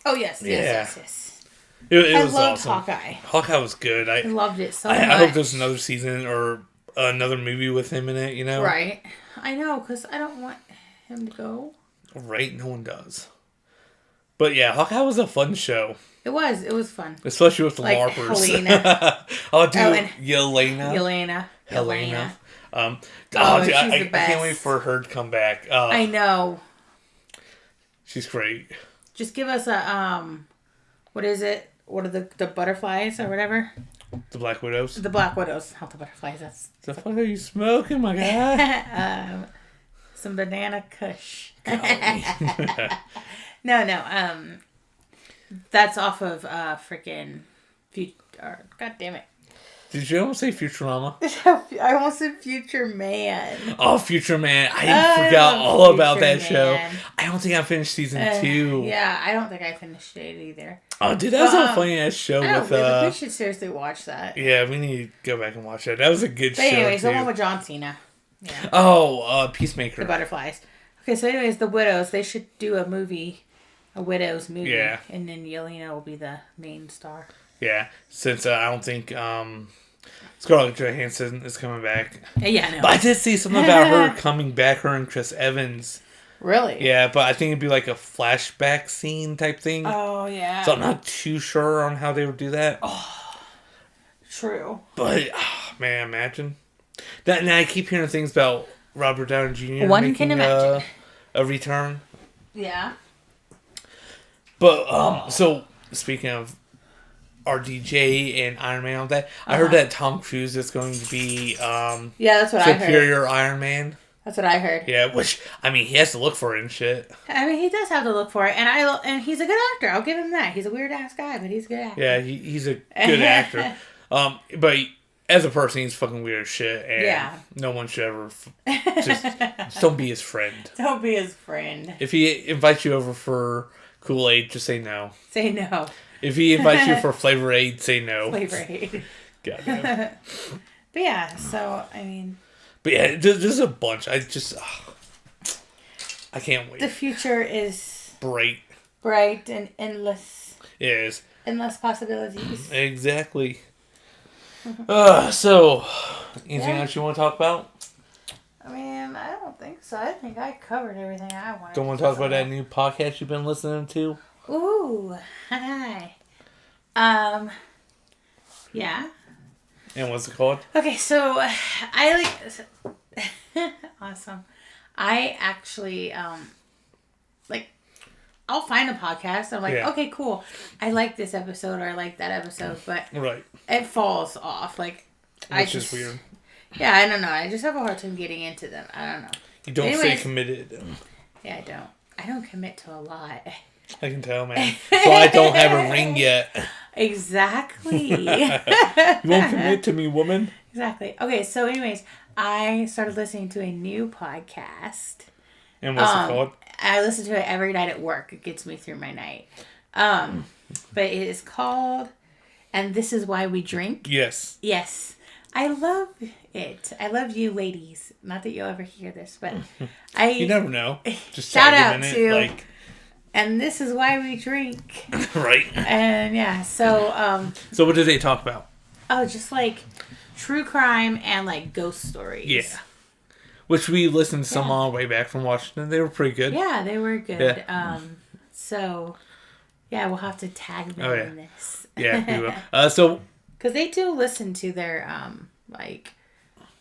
Oh, yes. It was loved awesome. Hawkeye. Hawkeye was good. I loved it so much. I hope there's another season or another movie with him in it, you know? Right. I know, because I don't want him to go. Right? No one does. But yeah, Hawkeye was a fun show. It was. It was fun. Especially with the like LARPers. Helena. Oh, dude. Yelena. Helena. Dude, she's the best. I can't wait for her to come back. I know. She's great. Just give us a, what is it? What are the butterflies or whatever? The Black Widows? The Black Widows. Not the butterflies. That's... The fuck are you smoking, my guy? Some banana kush. No. That's off of, freaking... God damn it. Did you almost say Futurama? I almost said Future Man. Oh, Future Man. I forgot all about that Man. show. I don't think I finished season 2. Yeah, I don't think I finished it either. Oh, dude, that was a funny ass show with... we should seriously watch that. Yeah, we need to go back and watch that. That was a good show, anyways, too. the one with John Cena. Yeah. Oh, Peacemaker. The butterflies. Okay, so anyways, the Widows, they should do a movie, a Widows movie. Yeah. And then Yelena will be the main star. Yeah, since I don't think Scarlett Johansson is coming back. Yeah, no. But I did see something about her coming back, her and Chris Evans. Really? Yeah, but I think it'd be like a flashback scene type thing. Oh, yeah. So I'm not too sure on how they would do that. Oh, true. But, man, imagine. That. Now I keep hearing things about Robert Downey Jr. One making can imagine. A return. Yeah. But, so, speaking of RDJ and Iron Man and all that, I heard that Tom Cruise is going to be yeah, that's what I heard. Superior Iron Man. That's what I heard. Yeah, which, I mean, he has to look for it and shit. I mean, he does have to look for it, and he's a good actor. I'll give him that. He's a weird ass guy, but he's a good actor. Yeah, he's a good actor. But as a person, he's fucking weird as shit, and no one should ever just don't be his friend. Don't be his friend. If he invites you over for Kool-Aid, just say no. Say no. If he invites you for Flavor Aid, say no. Flavor Aid. Goddamn. But yeah, so, I mean... But yeah, there's a bunch. I can't wait. The future is... Bright and endless. It is. Endless possibilities. Exactly. So, anything else you want to talk about? I mean, I don't think so. I think I covered everything I wanted. Don't want to talk about that new podcast you've been listening to? Ooh, hi. Yeah. And what's it called? Okay, so I like awesome. I actually I'll find a podcast. I'm like, okay, cool. I like this episode or I like that episode, but it falls off. Like, which is weird. Yeah, I don't know. I just have a hard time getting into them. I don't know. You don't stay committed. Yeah, I don't. I don't commit to a lot. I can tell, man. So I don't have a ring yet. Exactly. You won't commit to me, woman. Exactly. Okay, so anyways, I started listening to a new podcast. And what's it called? I listen to it every night at work. It gets me through my night. But it is called "And This Is Why We Drink." Yes. Yes. I love it. I love you, ladies. Not that you'll ever hear this, but You never know. Just shout tag out him in to it, like, "And This Is Why We Drink." right. And yeah, so So what did they talk about? just like true crime and like ghost stories. Yeah. Which we listened to some on way back from Washington. They were pretty good. Yeah, they were good. Yeah. So yeah, we'll have to tag them in this. Yeah, we will. So because they do listen to their like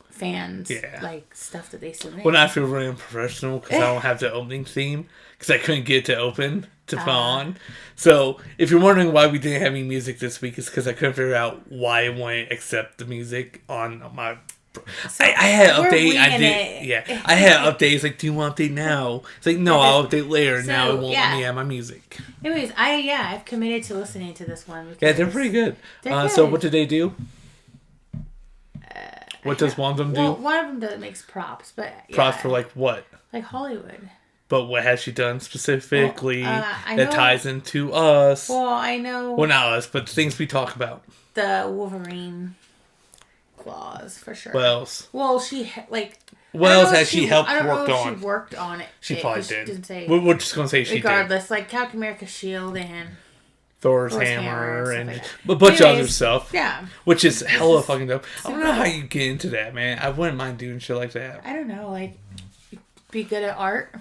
fans, like stuff that they submit. Well, I feel really unprofessional because I don't have the opening theme because I couldn't get it to open to put on. So if you're wondering why we didn't have any music this week, it's because I couldn't figure out why I wouldn't accept the music on my. So I had an update. I did. Yeah, I had updates like, do you want to update now? It's like, no, I'll update later. So, now it won't let me have my music. Anyways, I've committed to listening to this one. Yeah, they're pretty good. So what did they do? What does one of them do? Well, one of them makes props, but props for like what? Like Hollywood. But what has she done specifically that ties into us? Well, I know. Well, not us, but things we talk about. The Wolverine claws for sure. What else? Well, she like. What else has she helped work on? She worked on it. She probably did. Didn't say. We're just gonna say she did. Regardless, like Captain America's shield and Thor's hammer and a bunch of other stuff. Yeah. Which is hella fucking dope. I don't know how you get into that, man. I wouldn't mind doing shit like that. I don't know, like be good at art.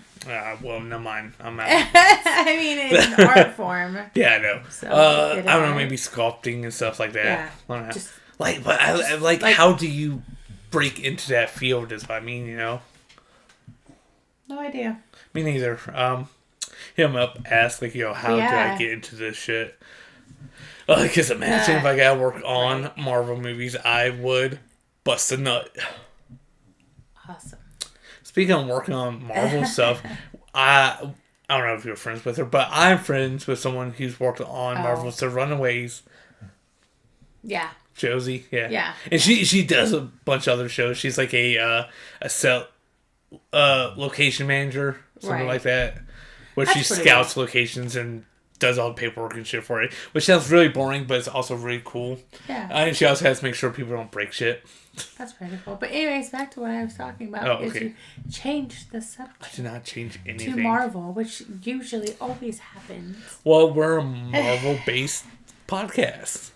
Well, no mind. I'm out. I mean, it's an art form. Yeah, I know. So I don't know, maybe sculpting and stuff like that. Yeah. I don't know. But I like how do you break into that field is what I mean, you know? No idea. Me neither. Hit him up, ask, like, how do I get into this shit? Because imagine if I gotta work on Marvel movies, I would bust a nut. Awesome. Speaking of working on Marvel stuff, I don't know if you're friends with her, but I'm friends with someone who's worked on Marvel's The Runaways. Yeah. Josie, yeah. Yeah. And she does a bunch of other shows. She's like a set location manager, something like that. Where she scouts locations and does all the paperwork and shit for it. Which sounds really boring, but it's also really cool. Yeah. And she also has to make sure people don't break shit. That's pretty cool. But anyways, back to what I was talking about. Oh, okay. You changed the subject. I did not change anything. To Marvel, which usually always happens. Well, we're a Marvel-based podcast.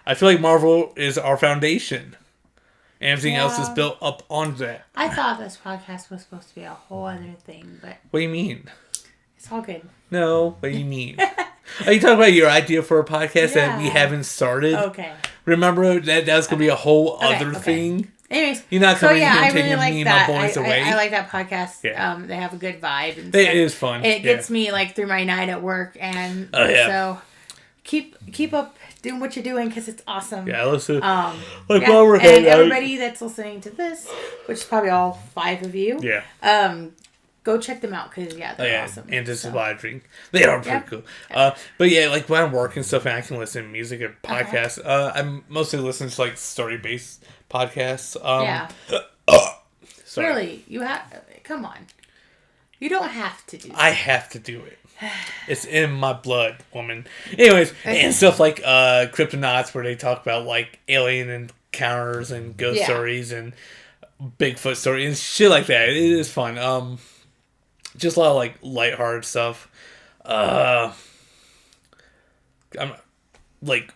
I feel like Marvel is our foundation. And everything else is built up on that. I thought this podcast was supposed to be a whole other thing, but... What do you mean? It's all good. No, what do you mean? Are you talking about your idea for a podcast that we haven't started? Okay. Remember that was going to be a whole other thing? Anyways, you're not coming here and I taking really like me and that. my boys away. I like that podcast. Yeah. They have a good vibe. And it is fun. And it gets me like through my night at work. And so keep up doing what you're doing because it's awesome. Yeah, listen. While we're and everybody that's listening to this, which is probably all 5 of you. Yeah. Go check them out because they're awesome. And this is why I drink. They are pretty cool. But yeah, like when I'm working stuff and I can listen to music or podcasts. I'm mostly listening to like story based podcasts. Sorry. Really, you have? Come on, you don't have to do that. I have to do it. It's in my blood, woman. Anyways, and stuff like Kryptonauts, where they talk about like alien encounters and ghost stories and Bigfoot stories and shit like that. It is fun. Just a lot of like lighthearted stuff. I'm like,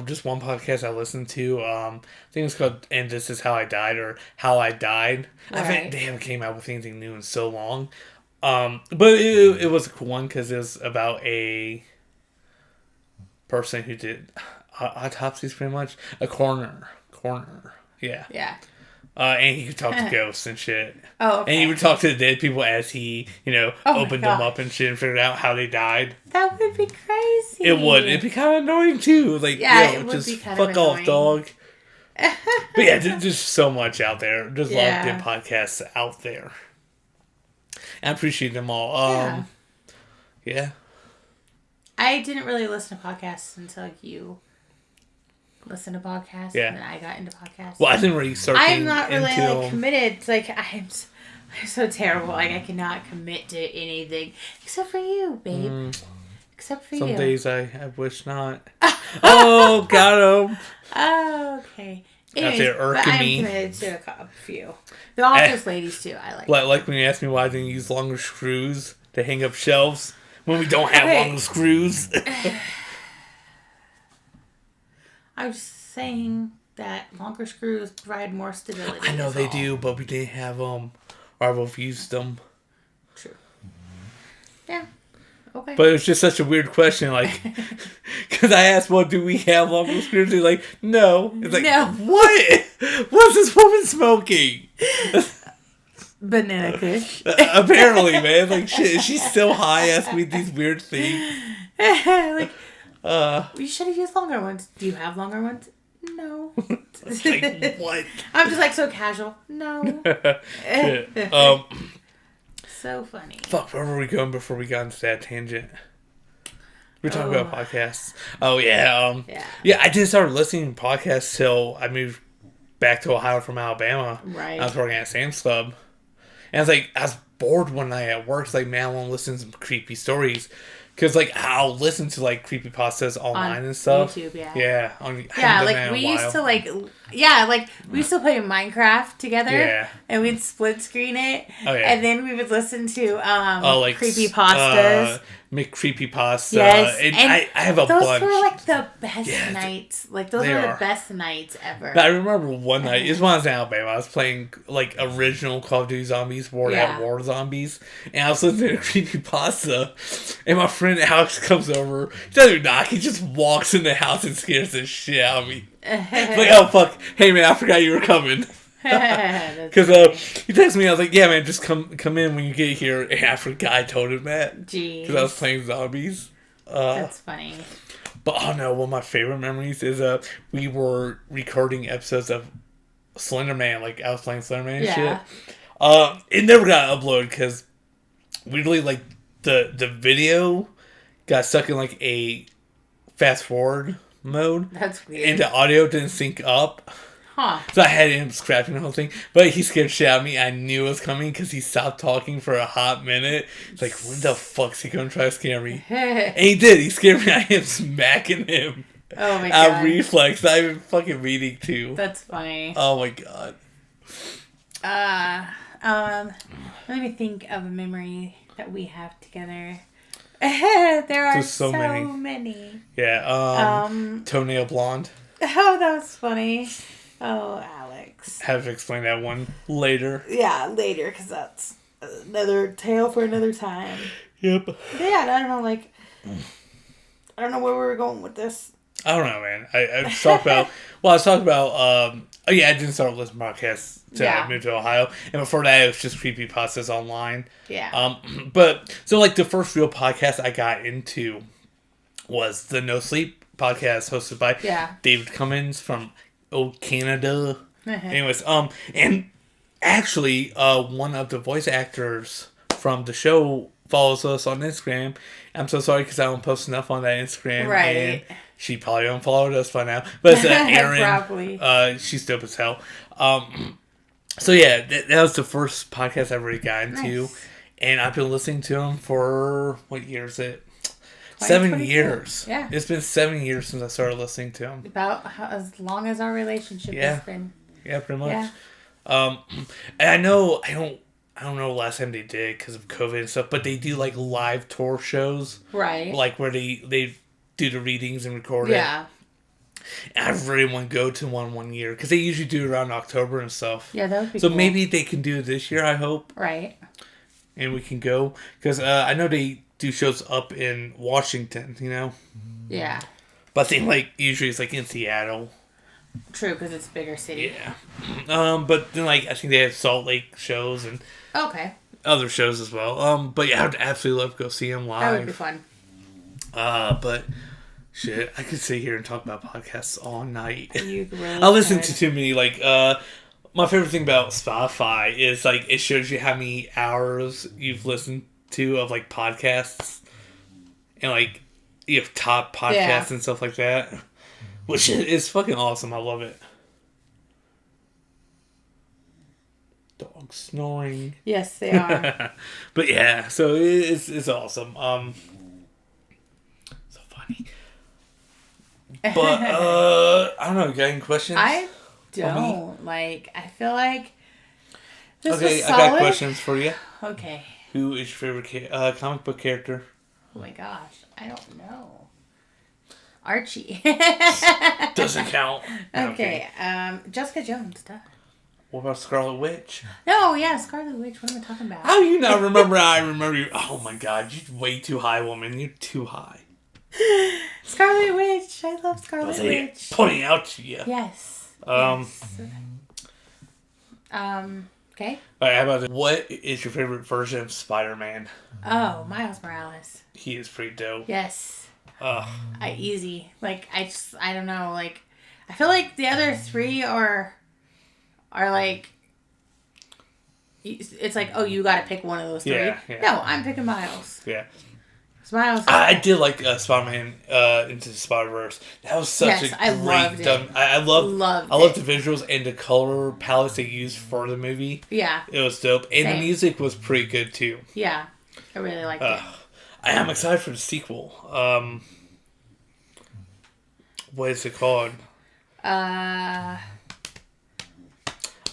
just one podcast I listened to. I think it's called "And This Is How I Died" or "How I Died." They haven't came out with anything new in so long. But it was a cool one because it was about a person who did autopsies, pretty much. A coroner. Yeah. Yeah. And he could talk to ghosts and shit. Oh, okay. And he would talk to the dead people as he, opened them up and shit and figured out how they died. That would be crazy. It would. It'd be kind of annoying, too. Like, it would just be kind fuck of off, dog. But yeah, there's so much out there. There's a lot of good podcasts out there. I appreciate them all. Yeah. I didn't really listen to podcasts until you listened to podcasts, and then I got into podcasts. Well, I didn't really start. I'm not really like committed. It's like I'm so terrible. Like I cannot commit to anything except for you, babe. Except for Some you. days I wish not. Oh, got him. Oh, okay. Anyways, They're but irking I'm me. committed to a few. The office ladies too. I like. Like when you asked me why I didn't use longer screws to hang up shelves when we don't have longer screws. I'm just saying that longer screws provide more stability. I know they do, but we didn't have them. Or we've used them. True. Yeah. Okay. But it was just such a weird question, like, because I asked, "Well, do we have longer screws?" They're like, "No." It's like, no. What? What's this woman smoking? Banana Kush. Apparently, man. Like, shit, is she still high? Asking me these weird things. Like, you should have used longer ones. Do you have longer ones? No. Like, what? I'm just like so casual. No. Shit. So funny. Fuck, where were we going before we got into that tangent? We were talking about podcasts. Oh, yeah. Yeah, I didn't start listening to podcasts till I moved back to Ohio from Alabama. Right. I was working at Sam's Club. And I was bored one night at work. It's like, man, I want to listen to some creepy stories. Because, like, I'll listen to, like, creepypastas online and stuff. YouTube, yeah. Yeah. Like, we used to, like, we used to play Minecraft together. Yeah. And we'd split screen it. Oh, yeah. And then we would listen to, like, creepypastas. McCreepypasta. Yes. And I have a those bunch. Those were, like, the best nights. Like, those were the best nights ever. But I remember one night, it was when I was in Alabama, I was playing, like, original Call of Duty Zombies, War at War Zombies, and I was listening to Creepypasta, and my friend Alex comes over, he doesn't even knock, he just walks in the house and scares the shit out of me. It's like, oh, fuck, hey, man, I forgot you were coming. Because he texted me, I was like, yeah, man, just come in when you get here, and I forgot I told him that. Jeez. Because I was playing zombies. That's funny. But, oh no, one of my favorite memories is we were recording episodes of Slender Man, like I was playing Slender Man and shit. It never got uploaded because weirdly, like, the video got stuck in, like, a fast forward mode. That's weird. And the audio didn't sync up. Huh. So I had him scrapping the whole thing. But he scared shit out of me. I knew it was coming because he stopped talking for a hot minute. It's like, when the fuck's he going to try to scare me? And he did. He scared me. I am smacking him. Oh my god. Reflex. I've been fucking meaning to. That's funny. Oh my god. Let me think of a memory that we have together. There are so many. Yeah. Toenail Blonde. Oh, that was funny. Oh, Alex. Have to explain that one later. Yeah, later, because that's another tale for another time. Yep. But yeah, I don't know, like, I don't know where we were going with this. I don't know, man. I was talking about, I didn't start listening to podcasts until I moved to Ohio. And before that, it was just creepypastas online. Yeah. But, so, like, the first real podcast I got into was the No Sleep podcast hosted by David Cummins from Canada. Anyways, and actually, one of the voice actors from the show follows us on Instagram. I'm so sorry because I don't post enough on that Instagram. Right. And she probably unfollowed us by now. But it's Erin. Probably. She's dope as hell. So yeah, that was the first podcast I really got into. Nice. And I've been listening to them for, what year is it? 7 years. Yeah. It's been 7 years since I started listening to them. About as long as our relationship has been. Yeah, pretty much. Yeah. And I know, I don't know last time they did because of COVID and stuff, but they do, like, live tour shows. Right. Like, where they do the readings and record it. And I really want to go to one year because they usually do it around October and stuff. Yeah, that would be cool. So maybe they can do it this year, I hope. Right. And we can go because I know they do shows up in Washington, you know? Yeah. But I think, like, usually it's, like, in Seattle. True, because it's a bigger city. Yeah. But then, like, I think they have Salt Lake shows and other shows as well. But yeah, I would absolutely love to go see them live. That would be fun. But shit, I could sit here and talk about podcasts all night. You really I listen to too many, like, my favorite thing about Spotify is, like, it shows you how many hours you've listened to of, like, podcasts. And, like, you have top podcasts and stuff like that. Which is fucking awesome. I love it. Dogs snoring. Yes, they are. But yeah, so it's awesome. funny. But I don't know. You got any questions? I don't. Like, I feel like this Okay, was I solid. got questions for you. Okay. Who is your favorite comic book character? Oh my gosh, I don't know. Archie. Doesn't count. Okay. Jessica Jones. Duh. What about Scarlet Witch? No, yeah, Scarlet Witch. What am I talking about? How do you not remember? I remember you. Oh my god, you're way too high, woman. You're too high. Scarlet Witch. I love Scarlet Witch. Pointing out to you. Yes. Yes. Okay. All right, how about this? What is your favorite version of Spider-Man? Oh, Miles Morales. He is pretty dope. Yes. Easy. Like, I don't know. Like, I feel like the other three are like, it's like, oh, you got to pick one of those three. Yeah. No, I'm picking Miles. Yeah. Miles. I did like Spider-Man Into the Spider-Verse. That was such a great. I loved it. I loved the visuals and the color palettes they used for the movie. Yeah. It was dope. And the music was pretty good too. Yeah. I really liked it. I am excited for the sequel. What is it called? I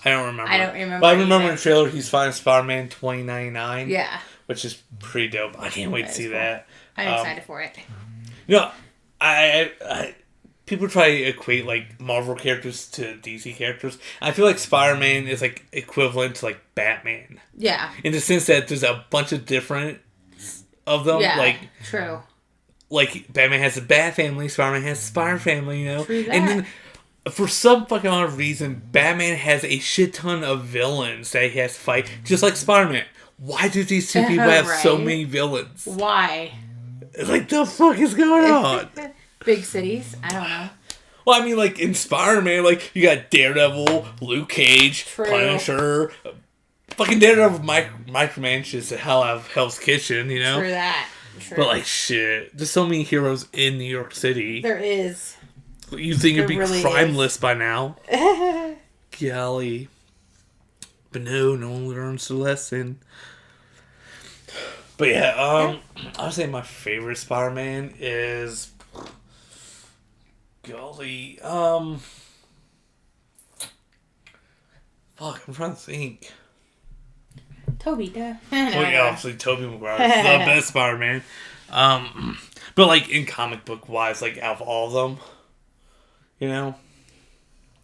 don't remember. But I remember in the trailer he's finding Spider-Man 2099. Yeah. Which is pretty dope. I can't wait to see that. I'm excited for it. You know, I people try to equate like Marvel characters to DC characters. I feel like Spider-Man is like equivalent to like Batman. Yeah. In the sense that there's a bunch of different of them. Yeah. Like true. Like Batman has the Bat family, Spider-Man has the Spider family, you know? True that. And then for some fucking odd reason, Batman has a shit ton of villains that he has to fight, just like Spider-Man. Why do these two people have so many villains? Why? Like, the fuck is going on? Big cities? I don't know. Well, I mean, like, in Spider-Man, like, you got Daredevil, Luke Cage, Punisher. Fucking Daredevil micromanages the hell out of Hell's Kitchen, you know? True that. True. But, like, shit. There's so many heroes in New York City. There is. You think it'd be really crimeless by now. Golly. But no one learns the lesson. But yeah, I would say my favorite Spider-Man is... Golly, fuck, I'm trying to think. Tobey, duh. Well, yeah, obviously Tobey Maguire is the best Spider-Man. But like in comic book wise, like out of all of them, you know?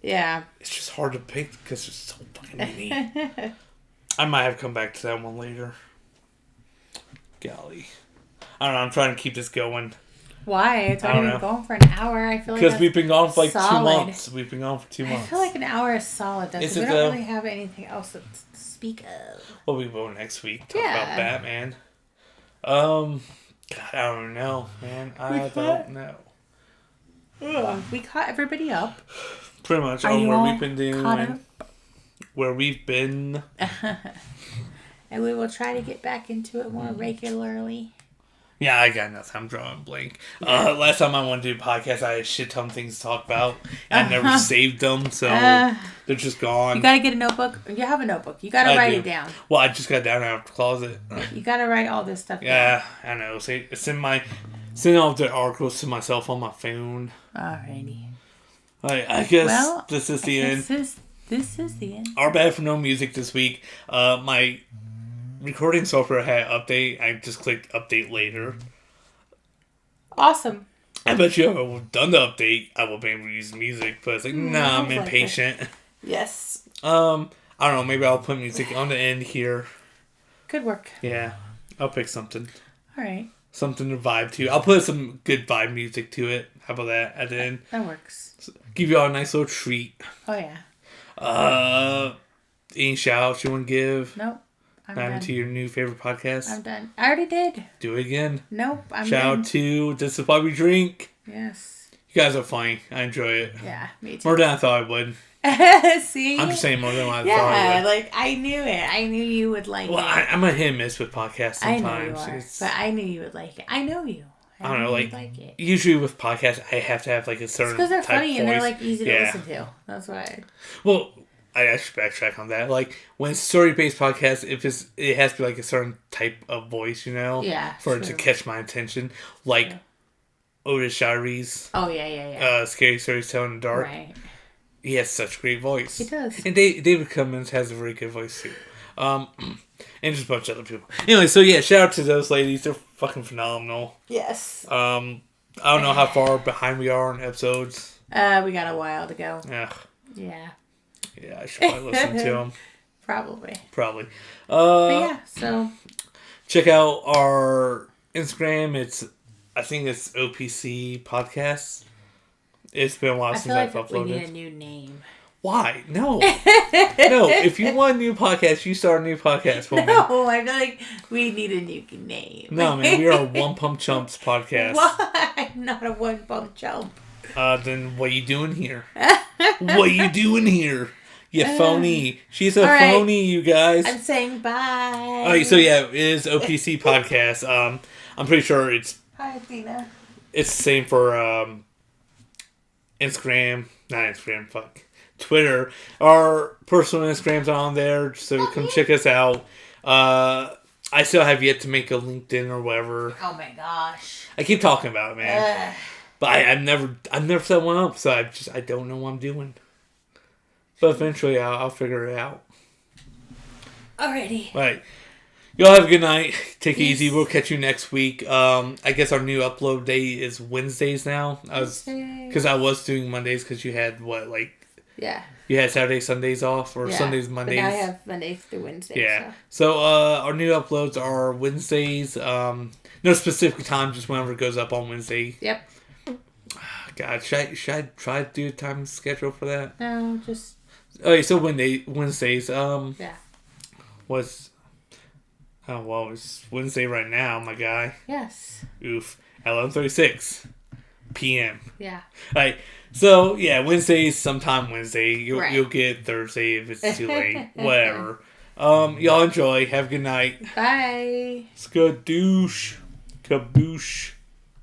Yeah. It's just hard to pick because there's so fucking many. I might have to come back to that one later. Golly. I don't know, I'm trying to keep this going. Why? It's already been going for an hour. I feel like because we've been gone for like solid. 2 months. We've been gone for 2 months. I feel like an hour is solid. Though, we don't really have anything else to speak of. Well, we go next week. Talk about Batman. God, I don't know, man. I don't know. We caught everybody up. Pretty much on where we've been doing. Where we've been. And we will try to get back into it more regularly. Yeah, I got nothing. I'm drawing a blank. Last time I wanted to do a podcast, I had a shit ton of things to talk about. And I never saved them, so they're just gone. You gotta get a notebook. You have a notebook. You gotta write it down. Well, I just got down out of the closet. You gotta write all this stuff down. Yeah, I know. Send all the articles to myself on my phone. Alrighty. I guess this is the end. This is the end. Our bad for no music this week. My recording software had an update. I just clicked update later. Awesome. I bet you if I would have done the update, I would have been able to use music. But it's like, nah, I'm impatient. Yes. I don't know. Maybe I'll put music on the end here. Good work. Yeah. I'll pick something. All right. Something to vibe to. I'll put some good vibe music to it. How about that at the end? That works. So, give you all a nice little treat. Oh, yeah. Any shout-outs you want to give? Nope. I'm done. done. To your new favorite podcast? I'm done. I already did. Do it again. Nope. I'm Shout done. out to This Is Why We Drink. Yes. You guys are funny. I enjoy it. Yeah, me too. More than I thought I would. See? I'm just saying more than I thought I would. Yeah, like, I knew it. I knew you would like it. Well, I'm a hit and miss with podcasts sometimes. I know you are, but I knew you would like it. I know you. I don't know, like it. Usually with podcasts, I have to have like a certain because they're type funny voice. and they're like easy to listen to. That's why. Well, I should backtrack on that. Like when story-based podcasts, it has to be like a certain type of voice, you know, yeah, for it to catch my attention. Like Otis Shirey's Oh, yeah. Scary Stories Tell in the Dark. Right. He has such a great voice. He does. And David Cummins has a very good voice too. And just a bunch of other people. Anyway, so yeah, shout out to those ladies. They're fucking phenomenal. Yes. I don't know how far behind we are on episodes. We got a while to go. Yeah. Yeah. Yeah, I should probably listen to them. Probably. But yeah, so. Check out our Instagram. I think it's OPC Podcasts. It's been a while since I've uploaded. We need a new name. Why? No. No. If you want a new podcast, you start a new podcast, woman. No, I feel like we need a new name. No, man. We are a One Pump Chumps podcast. Why? I'm not a one pump chump. Then what you doing here? What you doing here? You phony. She's a phony, you guys. I'm saying bye. Alright, so yeah, it is OPC Podcast. I'm pretty sure it's... Hi, Athena. It's the same for Instagram. Not Instagram, fuck. Twitter. Our personal Instagrams are on there, so come check us out. I still have yet to make a LinkedIn or whatever. Oh my gosh. I keep talking about it, man. But I've never set one up, so I don't know what I'm doing. But eventually I'll figure it out. Alrighty. Right. Y'all have a good night. Take it easy. We'll catch you next week. I guess our new upload day is Wednesdays now. Because I was doing Mondays because you had Yeah. You had Saturdays, Sundays off, or Sundays, Mondays. But now I have Mondays through Wednesdays. Yeah. So our new uploads are Wednesdays. No specific time, just whenever it goes up on Wednesday. Yep. God, should I try to do a time schedule for that? No, just. Okay, so Wednesdays. Yeah. It's Wednesday right now, my guy. Yes. Oof. At 11:36 p.m. Yeah. Alright, so yeah, Wednesdays, sometime Wednesday. You'll get Thursday if it's too late. Whatever. Y'all enjoy. Have a good night. Bye. Skadoosh. Kaboosh.